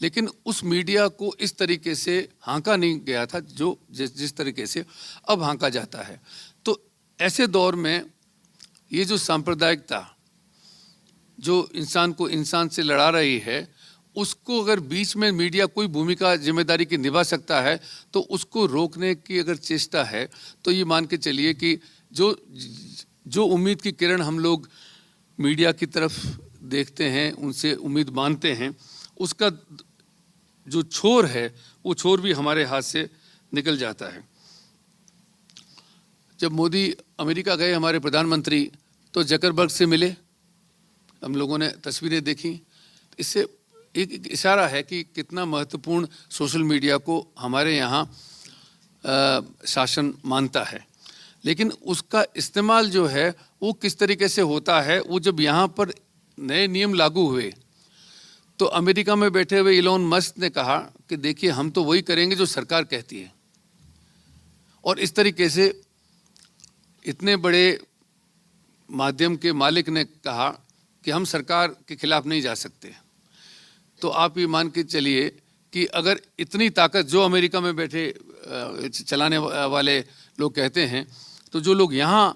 लेकिन उस मीडिया को इस तरीके से हाँका नहीं गया था जो जिस तरीके से अब हाँका जाता है। तो ऐसे दौर में ये जो सांप्रदायिकता जो इंसान को इंसान से लड़ा रही है, उसको अगर बीच में मीडिया कोई भूमिका जिम्मेदारी की निभा सकता है, तो उसको रोकने की अगर चेष्टा है, तो ये मान के चलिए कि जो उम्मीद की किरण हम लोग मीडिया की तरफ देखते हैं, उनसे उम्मीद मानते हैं, उसका जो छोर है, वो छोर भी हमारे हाथ से निकल जाता है। जब मोदी अमेरिका गए, हमारे प्रधानमंत्री, तो जकरबर्ग से मिले, हम लोगों ने तस्वीरें देखी। इससे एक इशारा है कि कितना महत्वपूर्ण सोशल मीडिया को हमारे यहाँ शासन मानता है। लेकिन उसका इस्तेमाल जो है वो किस तरीके से होता है, वो जब यहाँ पर नए नियम लागू हुए तो अमेरिका में बैठे हुए इलोन मस्क ने कहा कि देखिए हम तो वही करेंगे जो सरकार कहती है। और इस तरीके से इतने बड़े माध्यम के मालिक ने कहा कि हम सरकार के खिलाफ नहीं जा सकते। तो आप ये मान के चलिए कि अगर इतनी ताकत जो अमेरिका में बैठे चलाने वाले लोग कहते हैं, तो जो लोग यहाँ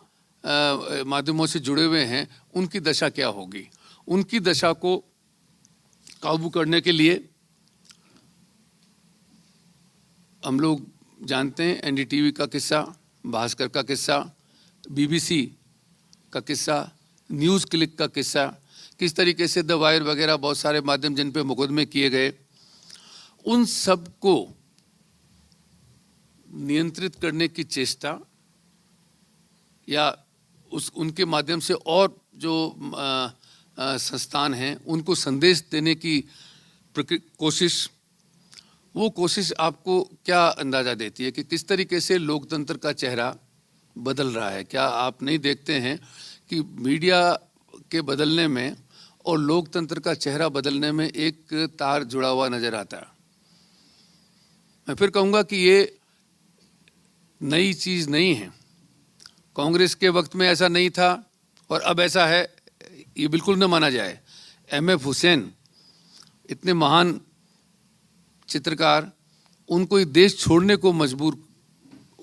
माध्यमों से जुड़े हुए हैं उनकी दशा क्या होगी? उनकी दशा को काबू करने के लिए हम लोग जानते हैं एनडीटीवी का किस्सा, भास्कर का किस्सा, बीबीसी का किस्सा, न्यूज़ क्लिक का किस्सा, किस तरीके से द वायर वगैरह बहुत सारे माध्यम जिन पे मुकदमे किए गए, उन सब को नियंत्रित करने की चेष्टा या उनके माध्यम से और जो संस्थान हैं उनको संदेश देने की कोशिश, वो कोशिश आपको क्या अंदाज़ा देती है कि किस तरीके से लोकतंत्र का चेहरा बदल रहा है? क्या आप नहीं देखते हैं कि मीडिया के बदलने में और लोकतंत्र का चेहरा बदलने में एक तार जुड़ा हुआ नज़र आता है? मैं फिर कहूँगा कि ये नई चीज़ नहीं है। कांग्रेस के वक्त में ऐसा नहीं था और अब ऐसा है, ये बिल्कुल न माना जाए। एमएफ हुसैन इतने महान चित्रकार, उनको ये देश छोड़ने को मजबूर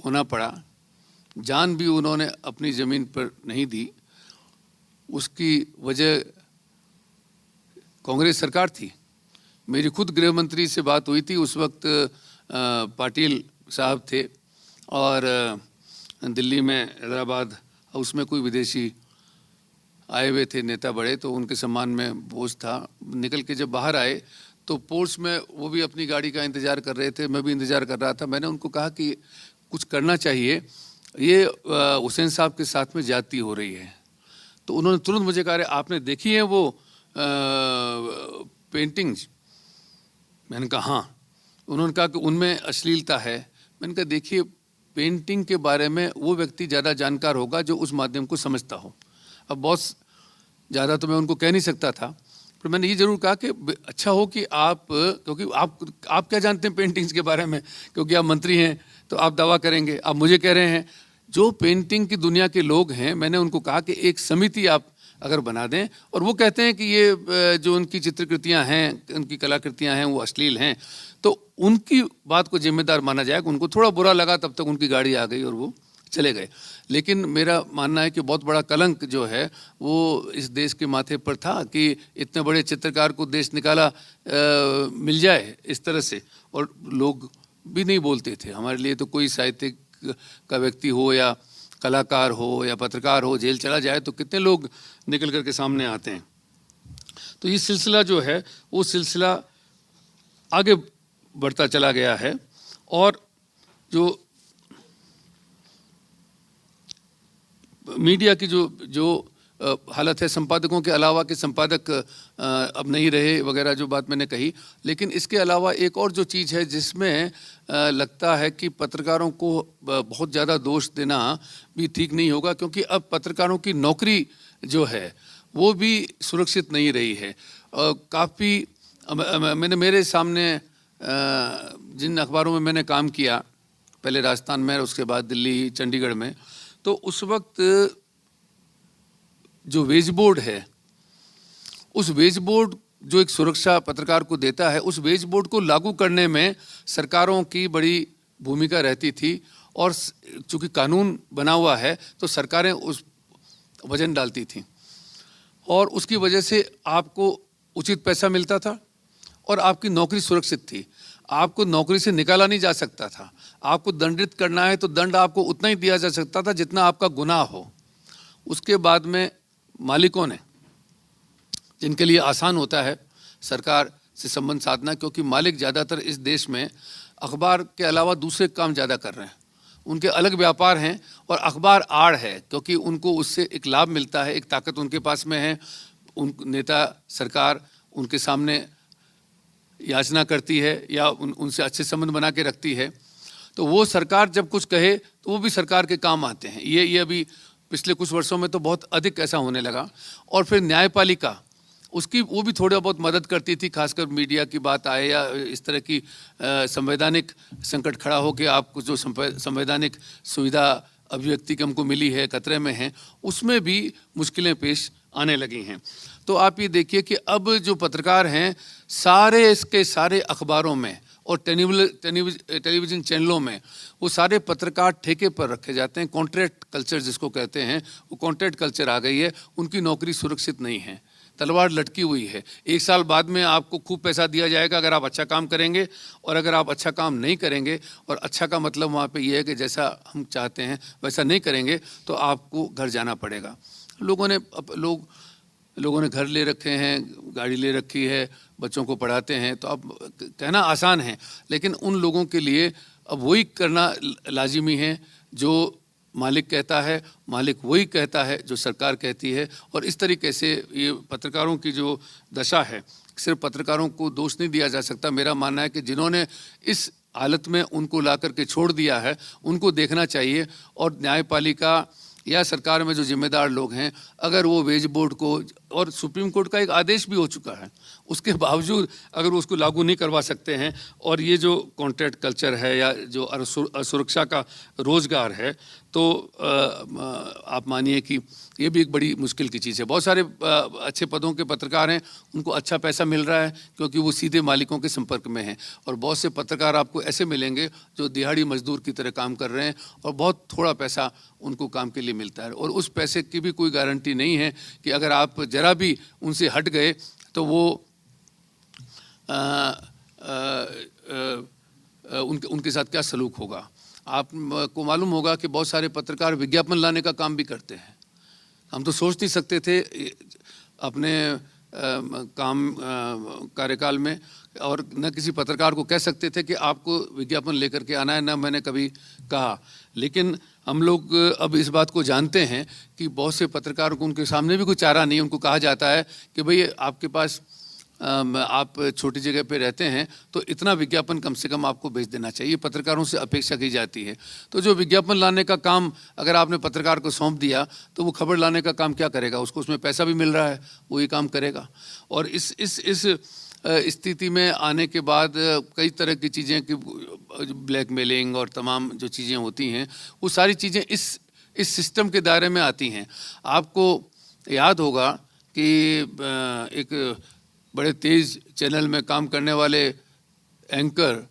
होना पड़ा, जान भी उन्होंने अपनी ज़मीन पर नहीं दी। उसकी वजह कांग्रेस सरकार थी। मेरी खुद गृह मंत्री से बात हुई थी, उस वक्त पाटिल साहब थे और दिल्ली में हैदराबाद हाउस में कोई विदेशी आए हुए थे नेता बड़े, तो उनके सम्मान में भोज था। निकल के जब बाहर आए तो पोर्ट्स में वो भी अपनी गाड़ी का इंतज़ार कर रहे थे, मैं भी इंतज़ार कर रहा था। मैंने उनको कहा कि कुछ करना चाहिए, ये हुसैन साहब के साथ में ज्यादती हो रही है। तो उन्होंने तुरंत मुझे कहा, आपने देखी है वो पेंटिंग्स? मैंने कहा हाँ। उन्होंने कहा कि उनमें अश्लीलता है। मैंने कहा देखिए, पेंटिंग के बारे में वो व्यक्ति ज़्यादा जानकार होगा जो उस माध्यम को समझता हो। अब बहुत ज़्यादा तो मैं उनको कह नहीं सकता था, पर मैंने ये ज़रूर कहा कि अच्छा हो कि आप, क्योंकि आप क्या जानते हैं पेंटिंग्स के बारे में, क्योंकि आप मंत्री हैं तो आप दावा करेंगे। आप मुझे कह रहे हैं, जो पेंटिंग की दुनिया के लोग हैं, मैंने उनको कहा कि एक समिति आप अगर बना दें, और वो कहते हैं कि ये जो उनकी चित्रकृतियाँ हैं, उनकी कलाकृतियाँ हैं, वो अश्लील हैं, तो उनकी बात को जिम्मेदार माना जाएगा। उनको थोड़ा बुरा लगा, तब तक उनकी गाड़ी आ गई और वो चले गए। लेकिन मेरा मानना है कि बहुत बड़ा कलंक जो है वो इस देश के माथे पर था कि इतने बड़े चित्रकार को देश निकाला मिल जाए इस तरह से, और लोग भी नहीं बोलते थे। हमारे लिए तो कोई साहित्यिक का व्यक्ति हो या कलाकार हो या पत्रकार हो, जेल चला जाए तो कितने लोग निकल करके सामने आते हैं। तो ये सिलसिला जो है वो सिलसिला आगे बढ़ता चला गया है, और जो मीडिया की जो हालत है, संपादकों के अलावा कि संपादक अब नहीं रहे वगैरह, जो बात मैंने कही। लेकिन इसके अलावा एक और जो चीज़ है जिसमें लगता है कि पत्रकारों को बहुत ज़्यादा दोष देना भी ठीक नहीं होगा, क्योंकि अब पत्रकारों की नौकरी जो है वो भी सुरक्षित नहीं रही है। काफ़ी मैंने मेरे सामने जिन अखबारों में मैंने काम किया, पहले राजस्थान में, उसके बाद दिल्ली, चंडीगढ़ में, तो उस वक्त जो वेज बोर्ड है, उस वेज बोर्ड जो एक सुरक्षा पत्रकार को देता है, उस वेज बोर्ड को लागू करने में सरकारों की बड़ी भूमिका रहती थी। और चूंकि कानून बना हुआ है तो सरकारें उस वजन डालती थीं, और उसकी वजह से आपको उचित पैसा मिलता था और आपकी नौकरी सुरक्षित थी। आपको नौकरी से निकाला नहीं जा सकता था। आपको दंडित करना है तो दंड आपको उतना ही दिया जा सकता था जितना आपका गुनाह हो। उसके बाद में मालिकों ने, जिनके लिए आसान होता है सरकार से संबंध साधना, क्योंकि मालिक ज़्यादातर इस देश में अखबार के अलावा दूसरे काम ज़्यादा कर रहे हैं, उनके अलग व्यापार हैं, और अखबार आड़ है, क्योंकि उनको उससे एक लाभ मिलता है, एक ताकत उनके पास में है। उन नेता सरकार उनके सामने याचना करती है या उनसे अच्छे संबंध बना के रखती है, तो वो सरकार जब कुछ कहे तो वो भी सरकार के काम आते हैं। ये अभी पिछले कुछ वर्षों में तो बहुत अधिक ऐसा होने लगा। और फिर न्यायपालिका, उसकी वो भी थोड़ा बहुत मदद करती थी, खासकर मीडिया की बात आए या इस तरह की संवैधानिक संकट खड़ा हो कि आपको जो संवैधानिक सुविधा अभिव्यक्ति की हमको मिली है, खतरे में है, उसमें भी मुश्किलें पेश आने लगी हैं। तो आप ये देखिए कि अब जो पत्रकार हैं, सारे इसके सारे अखबारों में और टेलीविज़न चैनलों में वो सारे पत्रकार ठेके पर रखे जाते हैं। कॉन्ट्रैक्ट कल्चर जिसको कहते हैं, वो कॉन्ट्रैक्ट कल्चर आ गई है। उनकी नौकरी सुरक्षित नहीं है। तलवार लटकी हुई है। एक साल बाद में आपको खूब पैसा दिया जाएगा अगर आप अच्छा काम करेंगे, और अगर आप अच्छा काम नहीं करेंगे, और अच्छा का मतलब वहाँ पे ये है कि जैसा हम चाहते हैं वैसा नहीं करेंगे, तो आपको घर जाना पड़ेगा। लोगों ने घर ले रखे हैं, गाड़ी ले रखी है, बच्चों को पढ़ाते हैं, तो अब कहना आसान है, लेकिन उन लोगों के लिए अब वही करना लाजिमी है जो मालिक कहता है, मालिक वही कहता है जो सरकार कहती है। और इस तरीके से ये पत्रकारों की जो दशा है, सिर्फ पत्रकारों को दोष नहीं दिया जा सकता। मेरा मानना है कि जिन्होंने इस हालत में उनको ला करके छोड़ दिया है, उनको देखना चाहिए। और न्यायपालिका या सरकार में जो जिम्मेदार लोग हैं, अगर वो वेज बोर्ड को, और सुप्रीम कोर्ट का एक आदेश भी हो चुका है, उसके बावजूद अगर उसको लागू नहीं करवा सकते हैं, और ये जो कॉन्ट्रैक्ट कल्चर है या जो असुरक्षा का रोजगार है, तो आप मानिए कि ये भी एक बड़ी मुश्किल की चीज़ है। बहुत सारे अच्छे पदों के पत्रकार हैं, उनको अच्छा पैसा मिल रहा है क्योंकि वो सीधे मालिकों के संपर्क में हैं, और बहुत से पत्रकार आपको ऐसे मिलेंगे जो दिहाड़ी मजदूर की तरह काम कर रहे हैं और बहुत थोड़ा पैसा उनको काम के लिए मिलता है, और उस पैसे की भी कोई गारंटी नहीं है कि अगर आप जरा भी उनसे हट गए तो वो उनके साथ क्या सलूक होगा। आपको मालूम होगा कि बहुत सारे पत्रकार विज्ञापन लाने का काम भी करते हैं। हम तो सोच नहीं सकते थे अपने कार्यकाल में, और न किसी पत्रकार को कह सकते थे कि आपको विज्ञापन लेकर के आना है, न मैंने कभी कहा। लेकिन हम लोग अब इस बात को जानते हैं कि बहुत से पत्रकारों को, उनके सामने भी कोई चारा नहीं, उनको कहा जाता है कि भाई आपके पास आप छोटी जगह पे रहते हैं तो इतना विज्ञापन कम से कम आपको भेज देना चाहिए, पत्रकारों से अपेक्षा की जाती है। तो जो विज्ञापन लाने का काम अगर आपने पत्रकार को सौंप दिया, तो वो खबर लाने का काम क्या करेगा? उसको उसमें पैसा भी मिल रहा है, वो ये काम करेगा। और इस स्थिति में आने के बाद कई तरह की चीज़ें कि ब्लैकमेलिंग और तमाम जो चीज़ें होती हैं, वो सारी चीज़ें इस सिस्टम के दायरे में आती हैं। आपको याद होगा कि एक बड़े तेज़ चैनल में काम करने वाले एंकर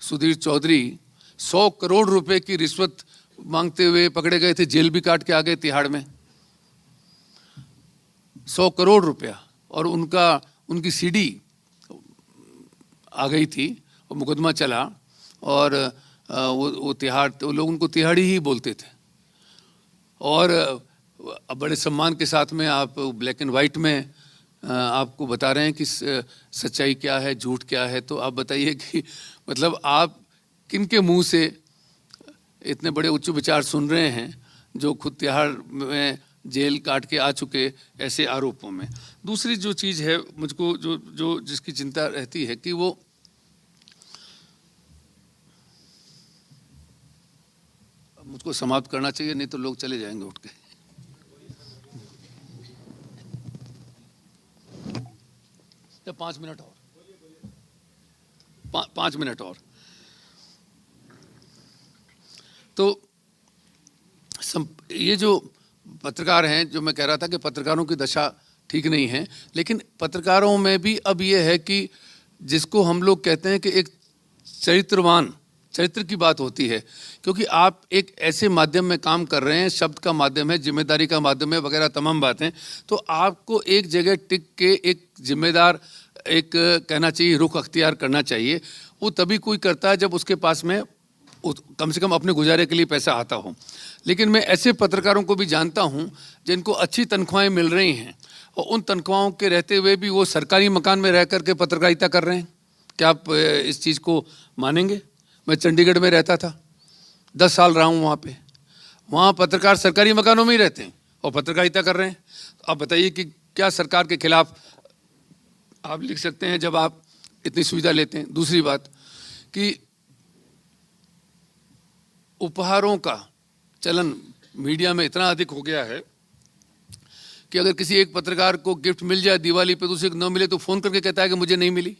सुधीर चौधरी 100 करोड़ रुपए की रिश्वत मांगते हुए पकड़े गए थे, जेल भी काट के आ गए तिहाड़ में। 100 करोड़ रुपया, और उनकी सीडी आ गई थी और मुकदमा चला, और वो तिहाड़, तो लोग उनको तिहाड़ी ही बोलते थे। और अब बड़े सम्मान के साथ में आप ब्लैक एंड वाइट में आपको बता रहे हैं कि सच्चाई क्या है, झूठ क्या है। तो आप बताइए कि मतलब आप किन के मुंह से इतने बड़े उच्च विचार सुन रहे हैं जो खुद तिहाड़ में जेल काट के आ चुके ऐसे आरोपों में। दूसरी जो चीज़ है मुझको जो जिसकी चिंता रहती है कि वो मुझको समाप्त करना चाहिए, नहीं तो लोग चले जाएंगे उठ के। 5 मिनट और, 5 मिनट और। तो ये जो पत्रकार हैं, जो मैं कह रहा था कि पत्रकारों की दशा ठीक नहीं है, लेकिन पत्रकारों में भी अब ये है कि जिसको हम लोग कहते हैं कि एक चरित्र की बात होती है, क्योंकि आप एक ऐसे माध्यम में काम कर रहे हैं, शब्द का माध्यम है, जिम्मेदारी का माध्यम है, वगैरह तमाम बातें। तो आपको एक जगह टिक के एक जिम्मेदार, एक कहना चाहिए रुख अख्तियार करना चाहिए। वो तभी कोई करता है जब उसके पास में कम से कम अपने गुजारे के लिए पैसा आता हो। लेकिन मैं ऐसे पत्रकारों को भी जानता हूं जिनको अच्छी तनख्वाहें मिल रही हैं, और उन तनख्वाहों के रहते हुए भी वो सरकारी मकान में रह करके पत्रकारिता कर रहे हैं। क्या आप इस चीज़ को मानेंगे? मैं चंडीगढ़ में रहता था, 10 साल रहा हूँ वहाँ पे। वहाँ पत्रकार सरकारी मकानों में ही रहते हैं और पत्रकारिता कर रहे हैं। आप बताइए कि क्या सरकार के खिलाफ आप लिख सकते हैं जब आप इतनी सुविधा लेते हैं? दूसरी बात कि उपहारों का चलन मीडिया में इतना अधिक हो गया है कि अगर किसी एक पत्रकार को गिफ्ट मिल जाए दिवाली पे, दूसरे को न मिले तो फ़ोन करके कहता है कि मुझे नहीं मिली।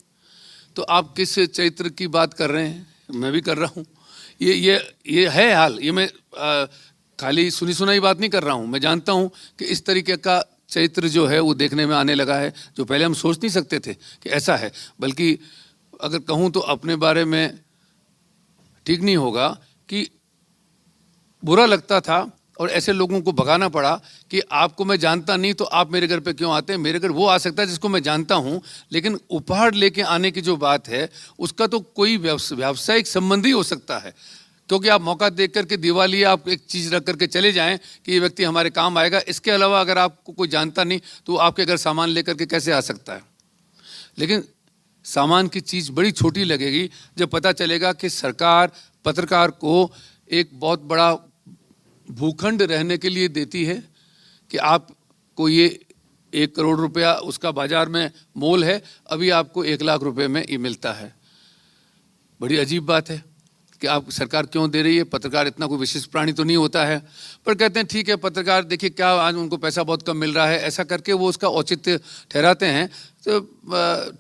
तो आप किस चरित्र की बात कर रहे हैं? मैं भी कर रहा हूँ। ये है हाल। ये मैं खाली सुनी सुनाई बात नहीं कर रहा हूँ। मैं जानता हूँ कि इस तरीके का चरित्र जो है वो देखने में आने लगा है, जो पहले हम सोच नहीं सकते थे कि ऐसा है। बल्कि अगर कहूँ तो अपने बारे में ठीक नहीं होगा कि बुरा लगता था और ऐसे लोगों को भगाना पड़ा कि आपको मैं जानता नहीं तो आप मेरे घर पे क्यों आते हैं। मेरे घर वो आ सकता है जिसको मैं जानता हूँ, लेकिन उपहार लेके आने की जो बात है उसका तो कोई व्यावसायिक संबंध ही हो सकता है, क्योंकि आप मौका देख करके दिवाली आप एक चीज़ रख करके चले जाएं कि ये व्यक्ति हमारे काम आएगा। इसके अलावा अगर आपको कोई जानता नहीं तो आपके घर सामान लेकर के कैसे आ सकता है। लेकिन सामान की चीज़ बड़ी छोटी लगेगी जब पता चलेगा कि सरकार पत्रकार को एक बहुत बड़ा भूखंड रहने के लिए देती है कि आपको ये 1 करोड़ रुपया उसका बाजार में मोल है, अभी आपको 1 लाख रुपए में ये मिलता है। बड़ी अजीब बात है कि आप सरकार क्यों दे रही है। पत्रकार इतना कोई विशेष प्राणी तो नहीं होता है, पर कहते हैं ठीक है पत्रकार देखिए क्या आज उनको पैसा बहुत कम मिल रहा है, ऐसा करके वो उसका औचित्य ठहराते हैं। तो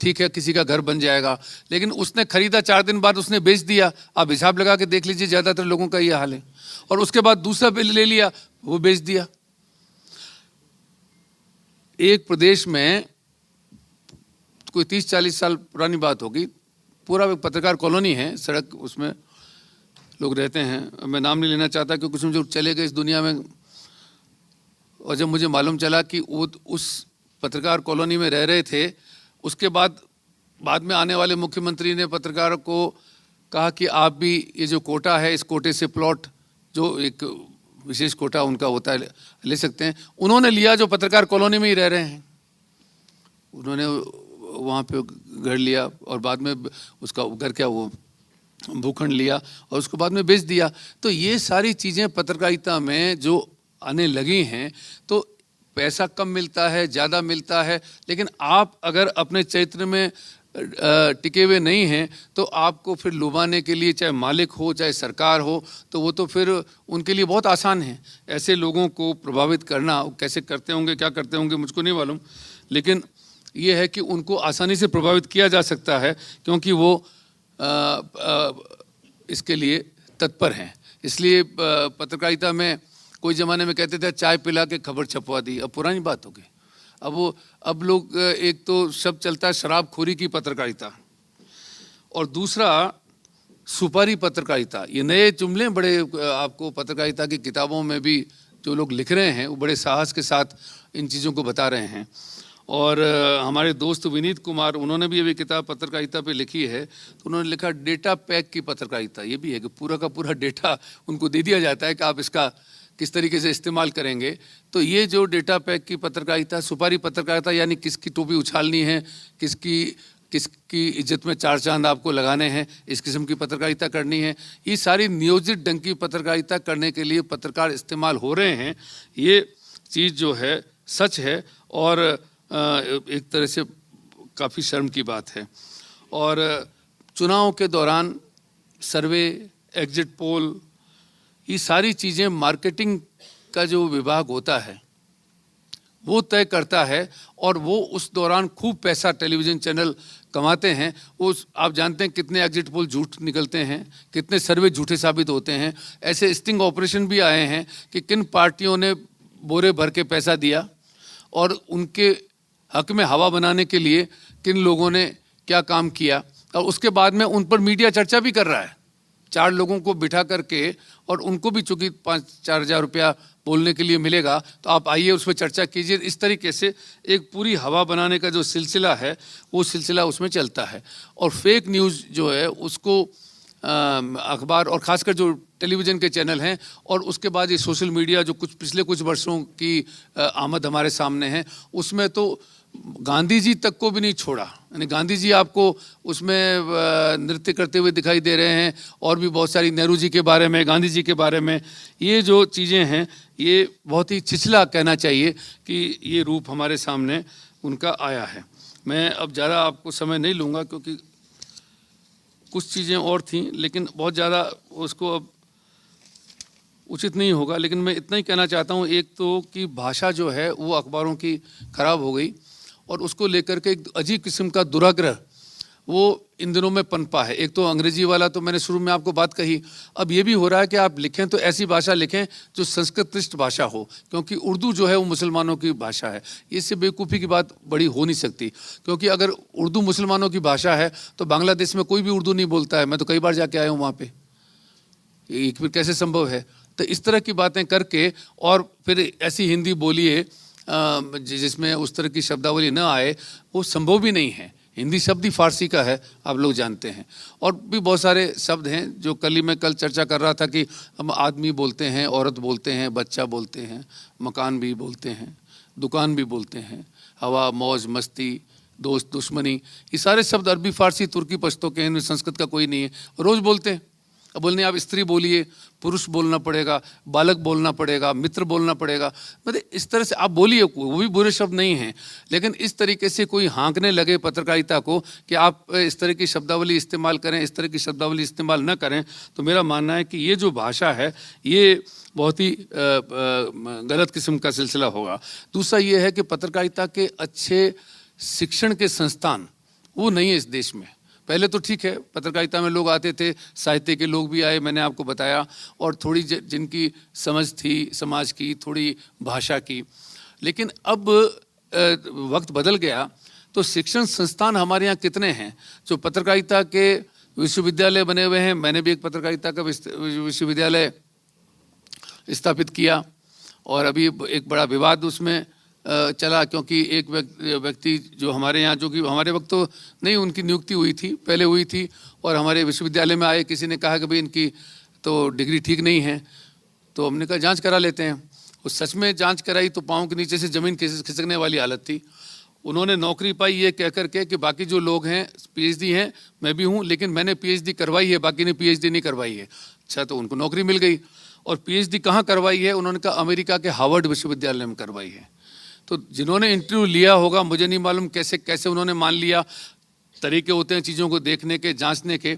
ठीक है किसी का घर बन जाएगा, लेकिन उसने खरीदा 4 दिन बाद उसने बेच दिया। आप हिसाब लगा के देख लीजिए, ज़्यादातर लोगों का ये हाल है। और उसके बाद दूसरा बिल ले लिया, वो बेच दिया। एक प्रदेश में कोई 30-40 साल पुरानी बात होगी, पूरा एक पत्रकार कॉलोनी है, सड़क उसमें लोग रहते हैं। मैं नाम नहीं लेना चाहता क्योंकि कुछ जो चले गए इस दुनिया में। और जब मुझे मालूम चला कि वो उस पत्रकार कॉलोनी में रह रहे थे, उसके बाद में आने वाले मुख्यमंत्री ने पत्रकारों को कहा कि आप भी ये जो कोटा है इस कोटे से प्लॉट, जो एक विशेष कोटा उनका होता है, ले सकते हैं। उन्होंने लिया जो पत्रकार कॉलोनी में ही रह रहे हैं, उन्होंने वहाँ पे घर लिया और बाद में उसका घर क्या वो भूखंड लिया और उसको बाद में बेच दिया। तो ये सारी चीज़ें पत्रकारिता में जो आने लगी हैं, तो पैसा कम मिलता है ज़्यादा मिलता है, लेकिन आप अगर अपने चरित्र में टिके हुए नहीं हैं तो आपको फिर लुभाने के लिए चाहे मालिक हो चाहे सरकार हो, तो वो तो फिर उनके लिए बहुत आसान है। ऐसे लोगों को प्रभावित करना, कैसे करते होंगे क्या करते होंगे मुझको नहीं मालूम, लेकिन ये है कि उनको आसानी से प्रभावित किया जा सकता है क्योंकि वो इसके लिए तत्पर हैं। इसलिए पत्रकारिता में कोई ज़माने में कहते थे चाय पिला के खबर छपवा दी, अब पुरानी बात हो गई। अब लोग एक तो शब्द चलता है शराबखोरी की पत्रकारिता, और दूसरा सुपारी पत्रकारिता। ये नए जुमले बड़े आपको पत्रकारिता की किताबों में भी जो लोग लिख रहे हैं वो बड़े साहस के साथ इन चीज़ों को बता रहे हैं। और हमारे दोस्त विनीत कुमार, उन्होंने भी अभी किताब पत्रकारिता पे लिखी है, तो उन्होंने लिखा डेटा पैक की पत्रकारिता। ये भी है कि पूरा का पूरा डेटा उनको दे दिया जाता है कि आप इसका किस तरीके से इस्तेमाल करेंगे। तो ये जो डेटा पैक की पत्रकारिता, सुपारी पत्रकारिता, यानी किसकी टोपी उछालनी है, किसकी इज्जत में 4 चांद आपको लगाने हैं, इस किस्म की पत्रकारिता करनी है, ये सारी नियोजित ढंग की पत्रकारिता करने के लिए पत्रकार इस्तेमाल हो रहे हैं। ये चीज़ जो है सच है और एक तरह से काफ़ी शर्म की बात है। और चुनाव के दौरान सर्वे, एग्जिट पोल, ये सारी चीज़ें मार्केटिंग का जो विभाग होता है वो तय करता है, और वो उस दौरान खूब पैसा टेलीविज़न चैनल कमाते हैं। उस आप जानते हैं कितने एग्जिट पोल झूठ निकलते हैं, कितने सर्वे झूठे साबित होते हैं। ऐसे स्टिंग ऑपरेशन भी आए हैं कि किन पार्टियों ने बोरे भर के पैसा दिया और उनके हक में हवा बनाने के लिए किन लोगों ने क्या काम किया, और उसके बाद में उन पर मीडिया चर्चा भी कर रहा है। 4 लोगों को बिठा करके, और उनको भी चूँकि 5-4 हज़ार रुपया बोलने के लिए मिलेगा, तो आप आइए उस पर चर्चा कीजिए। इस तरीके से एक पूरी हवा बनाने का जो सिलसिला है वो सिलसिला उसमें चलता है। और फेक न्यूज़ जो है उसको अखबार और ख़ासकर जो टेलीविज़न के चैनल हैं, और उसके बाद ये सोशल मीडिया जो पिछले कुछ वर्षों की आमद हमारे सामने है, उसमें तो गांधी जी तक को भी नहीं छोड़ा। यानी गांधी जी आपको उसमें नृत्य करते हुए दिखाई दे रहे हैं, और भी बहुत सारी नेहरू जी के बारे में, गांधी जी के बारे में। ये जो चीज़ें हैं ये बहुत ही छिछला कहना चाहिए कि ये रूप हमारे सामने उनका आया है। मैं अब ज़्यादा आपको समय नहीं लूँगा क्योंकि कुछ चीज़ें और थीं, लेकिन बहुत ज़्यादा उसको अब उचित नहीं होगा। लेकिन मैं इतना ही कहना चाहता हूँ, एक तो कि भाषा जो है वो अखबारों की ख़राब हो गई, और उसको लेकर के एक अजीब किस्म का दुराग्रह वो इन दिनों में पनपा है। एक तो अंग्रेजी वाला, तो मैंने शुरू में आपको बात कही, अब ये भी हो रहा है कि आप लिखें तो ऐसी भाषा लिखें जो संस्कृत पृष्ठ भाषा हो, क्योंकि उर्दू जो है वो मुसलमानों की भाषा है। इससे बेवकूफ़ी की बात बड़ी हो नहीं सकती, क्योंकि अगर उर्दू मुसलमानों की भाषा है तो बांग्लादेश में कोई भी उर्दू नहीं बोलता है। मैं तो कई बार जाके आया हूँ वहाँ पर। ये फिर कैसे संभव है? तो इस तरह की बातें करके और फिर ऐसी हिंदी बोलिए जिसमें उस तरह की शब्दावली न आए, वो संभव भी नहीं है। हिंदी शब्द ही फारसी का है, आप लोग जानते हैं। और भी बहुत सारे शब्द हैं जो मैं कल चर्चा कर रहा था कि हम आदमी बोलते हैं, औरत बोलते हैं, बच्चा बोलते हैं, मकान भी बोलते हैं, दुकान भी बोलते हैं, हवा, मौज, मस्ती, दोस्त, दुश्मनी, ये सारे शब्द अरबी, फारसी, तुर्की, पश्तो के, इनमें संस्कृत का कोई नहीं है, रोज़ बोलते हैं। अब बोलने आप स्त्री बोलिए, पुरुष बोलना पड़ेगा, बालक बोलना पड़ेगा, मित्र बोलना पड़ेगा, मतलब इस तरह से आप बोलिए, वो भी बुरे शब्द नहीं हैं। लेकिन इस तरीके से कोई हाँकने लगे पत्रकारिता को कि आप इस तरह की शब्दावली इस्तेमाल करें, इस तरह की शब्दावली इस्तेमाल न करें, तो मेरा मानना है कि ये जो भाषा है ये बहुत ही गलत किस्म का सिलसिला होगा। दूसरा ये है कि पत्रकारिता के अच्छे शिक्षण के संस्थान वो नहीं है इस देश में। पहले तो ठीक है, पत्रकारिता में लोग आते थे, साहित्य के लोग भी आए, मैंने आपको बताया, और थोड़ी जिनकी समझ थी समाज की, थोड़ी भाषा की। लेकिन अब वक्त बदल गया, तो शिक्षण संस्थान हमारे यहाँ कितने हैं जो पत्रकारिता के विश्वविद्यालय बने हुए हैं। मैंने भी एक पत्रकारिता का विश्वविद्यालय स्थापित किया, और अभी एक बड़ा विवाद उसमें चला, क्योंकि एक व्यक्ति जो हमारे यहाँ, जो कि हमारे वक्त तो नहीं, उनकी नियुक्ति हुई थी, पहले हुई थी, और हमारे विश्वविद्यालय में आए, किसी ने कहा कि भाई इनकी तो डिग्री ठीक नहीं है, तो हमने कहा जांच करा लेते हैं। वो सच में जांच कराई तो पाँव के नीचे से ज़मीन खिसकने वाली हालत थी। उन्होंने नौकरी पाई ये कह करके कि बाकी जो लोग हैं पीएचडी हैं, मैं भी हूँ, लेकिन मैंने पीएचडी करवाई है, बाकी ने पीएचडी नहीं करवाई है। अच्छा, तो उनको नौकरी मिल गई। और पीएचडी कहाँ करवाई है? उन्होंने कहा अमेरिका के हार्वर्ड विश्वविद्यालय में करवाई है। तो जिन्होंने इंटरव्यू लिया होगा, मुझे नहीं मालूम कैसे उन्होंने मान लिया, तरीके होते हैं चीज़ों को देखने के, जांचने के।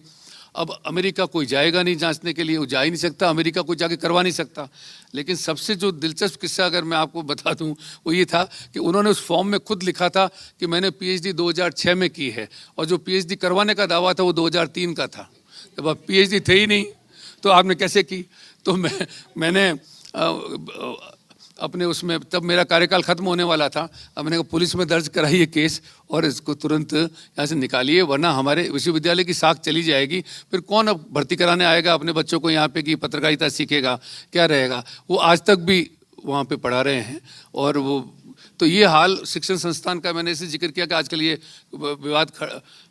अब अमेरिका कोई जाएगा नहीं जांचने के लिए, वो जा ही नहीं सकता, अमेरिका कोई जाके करवा नहीं सकता। लेकिन सबसे जो दिलचस्प किस्सा अगर मैं आपको बता दूं, वो ये था कि उन्होंने उस फॉर्म में खुद लिखा था कि मैंने पीएचडी 2006 में की है, और जो पीएचडी करवाने का दावा था वो 2003 का था। जब आप पीएचडी थे ही नहीं तो आपने कैसे की? तो मैंने अपने उसमें, तब मेरा कार्यकाल खत्म होने वाला था, अब मैंने कहा पुलिस में दर्ज कराइए केस और इसको तुरंत यहाँ से निकालिए, वरना हमारे विश्वविद्यालय की साख चली जाएगी। फिर कौन अब भर्ती कराने आएगा अपने बच्चों को यहाँ पे कि पत्रकारिता सीखेगा, क्या रहेगा? वो आज तक भी वहाँ पे पढ़ा रहे हैं। और वो तो ये हाल शिक्षण संस्थान का मैंने इसे जिक्र किया कि आजकल ये विवाद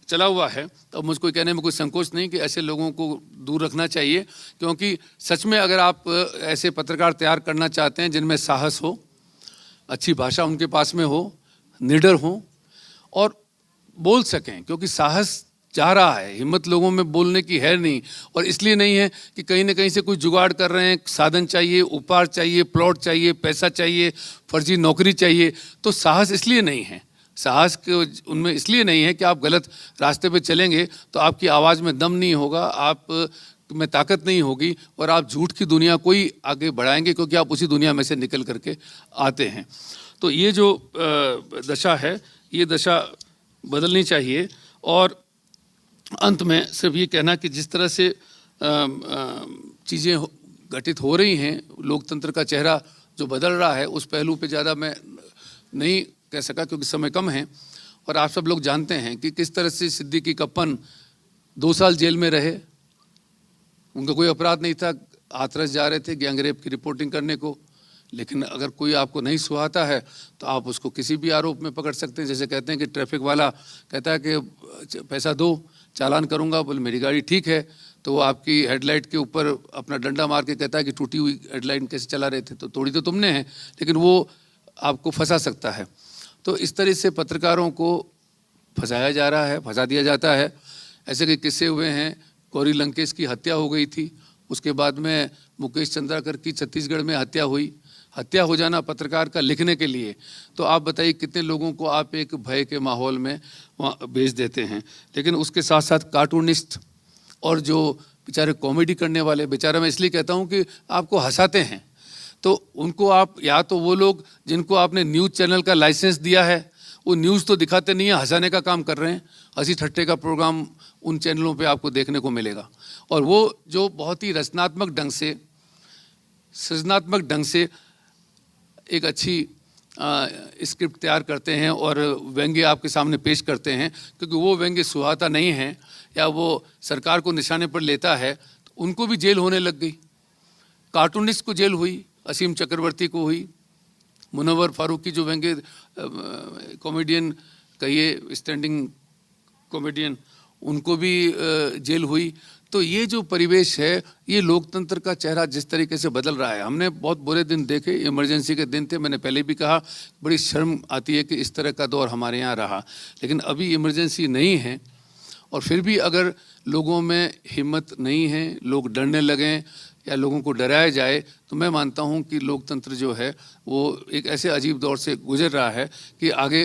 चला हुआ है, तो मुझको कहने में कोई संकोच नहीं कि ऐसे लोगों को दूर रखना चाहिए, क्योंकि सच में अगर आप ऐसे पत्रकार तैयार करना चाहते हैं जिनमें साहस हो, अच्छी भाषा उनके पास में हो, निडर हो और बोल सकें, क्योंकि साहस चाह रहा है, हिम्मत लोगों में बोलने की है नहीं, और इसलिए नहीं है कि कहीं ना कहीं से कोई जुगाड़ कर रहे हैं, साधन चाहिए, उपहार चाहिए, प्लॉट चाहिए, पैसा चाहिए, फर्जी नौकरी चाहिए। तो साहस इसलिए नहीं है, साहस के उनमें इसलिए नहीं है कि आप गलत रास्ते पे चलेंगे तो आपकी आवाज़ में दम नहीं होगा, आप में ताकत नहीं होगी, और आप झूठ की दुनिया को ही आगे बढ़ाएंगे, क्योंकि आप उसी दुनिया में से निकल करके आते हैं। तो ये जो दशा है, ये दशा बदलनी चाहिए। और अंत में सिर्फ ये कहना कि जिस तरह से चीज़ें घटित हो रही हैं, लोकतंत्र का चेहरा जो बदल रहा है, उस पहलू पे ज़्यादा मैं नहीं कह सका क्योंकि समय कम है। और आप सब लोग जानते हैं कि किस तरह से सिद्दीकी कप्पन 2 साल जेल में रहे, उनका कोई अपराध नहीं था, हाथरस जा रहे थे गैंगरेप की रिपोर्टिंग करने को। लेकिन अगर कोई आपको नहीं सुहाता है तो आप उसको किसी भी आरोप में पकड़ सकते हैं। जैसे कहते हैं कि ट्रैफिक वाला कहता है कि पैसा दो, चालान करूंगा, बोले मेरी गाड़ी ठीक है, तो वो आपकी हेडलाइट के ऊपर अपना डंडा मार के कहता है कि टूटी हुई हेडलाइट कैसे चला रहे थे, तो तोड़ी तो तुमने है, लेकिन वो आपको फंसा सकता है। तो इस तरह से पत्रकारों को फंसाया जा रहा है, फंसा दिया जाता है। ऐसे कई किस्से हुए हैं, गौरी लंकेश की हत्या हो गई थी, उसके बाद में मुकेश चंद्राकर की छत्तीसगढ़ में हत्या हुई। हत्या हो जाना पत्रकार का लिखने के लिए, तो आप बताइए कितने लोगों को आप एक भय के माहौल में वहाँ भेज देते हैं। लेकिन उसके साथ साथ कार्टूनिस्ट और जो बेचारे कॉमेडी करने वाले, बेचारा मैं इसलिए कहता हूँ कि आपको हंसाते हैं, तो उनको आप, या तो वो लोग जिनको आपने न्यूज़ चैनल का लाइसेंस दिया है, वो न्यूज़ तो दिखाते नहीं है, हंसाने का काम कर रहे हैं। हंसी ठट्टे का प्रोग्राम उन चैनलों पे आपको देखने को मिलेगा। और वो जो बहुत ही रचनात्मक ढंग से, सृजनात्मक ढंग से एक अच्छी स्क्रिप्ट तैयार करते हैं और व्यंग्य आपके सामने पेश करते हैं, क्योंकि वो व्यंग्य सुहाता नहीं है या वो सरकार को निशाने पर लेता है, तो उनको भी जेल होने लग गई। कार्टूनिस्ट को जेल हुई, असीम चक्रवर्ती को हुई, मुनव्वर फारूकी जो व्यंग्य कॉमेडियन कहिए, स्टैंडिंग कॉमेडियन, उनको भी जेल हुई। तो ये जो परिवेश है, ये लोकतंत्र का चेहरा जिस तरीके से बदल रहा है, हमने बहुत बुरे दिन देखे, इमरजेंसी के दिन थे। मैंने पहले भी कहा, बड़ी शर्म आती है कि इस तरह का दौर हमारे यहाँ रहा, लेकिन अभी इमरजेंसी नहीं है। और फिर भी अगर लोगों में हिम्मत नहीं है, लोग डरने लगें या लोगों को डराया जाए, तो मैं मानता हूँ कि लोकतंत्र जो है वो एक ऐसे अजीब दौर से गुजर रहा है कि आगे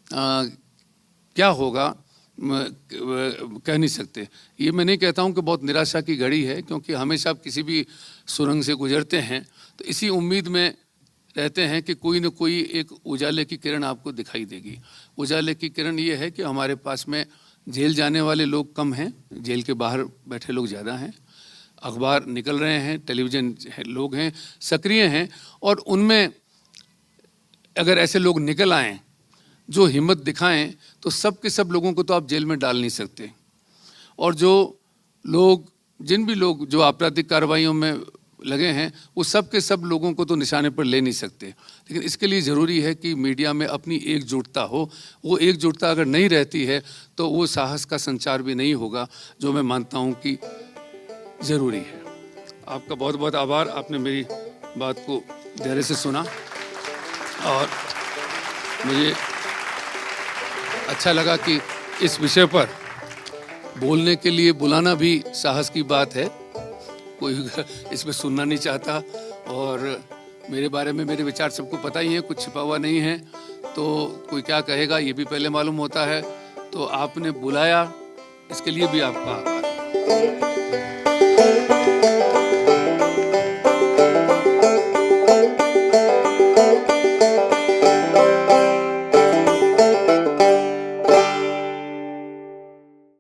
क्या होगा कह नहीं सकते। ये मैं नहीं कहता हूँ कि बहुत निराशा की घड़ी है, क्योंकि हमेशा आप किसी भी सुरंग से गुजरते हैं तो इसी उम्मीद में रहते हैं कि कोई न कोई एक उजाले की किरण आपको दिखाई देगी। उजाले की किरण ये है कि हमारे पास में जेल जाने वाले लोग कम हैं, जेल के बाहर बैठे लोग ज़्यादा हैं, अखबार निकल रहे हैं, टेलीविज़न लोग हैं, सक्रिय हैं, और उनमें अगर ऐसे लोग निकल आएँ जो हिम्मत दिखाएं, तो सब के सब लोगों को तो आप जेल में डाल नहीं सकते। और जो लोग, जिन भी लोग जो आपराधिक कार्रवाइयों में लगे हैं, वो सब के सब लोगों को तो निशाने पर ले नहीं सकते। लेकिन इसके लिए ज़रूरी है कि मीडिया में अपनी एकजुटता हो। वो एकजुटता अगर नहीं रहती है तो वो साहस का संचार भी नहीं होगा, जो मैं मानता हूँ कि ज़रूरी है। आपका बहुत बहुत आभार, आपने मेरी बात को धैर्य से सुना और मुझे अच्छा लगा कि इस विषय पर बोलने के लिए बुलाना भी साहस की बात है। कोई इसमें सुनना नहीं चाहता, और मेरे बारे में मेरे विचार सबको पता ही है, कुछ छिपा हुआ नहीं है, तो कोई क्या कहेगा ये भी पहले मालूम होता है। तो आपने बुलाया, इसके लिए भी आपका आभार।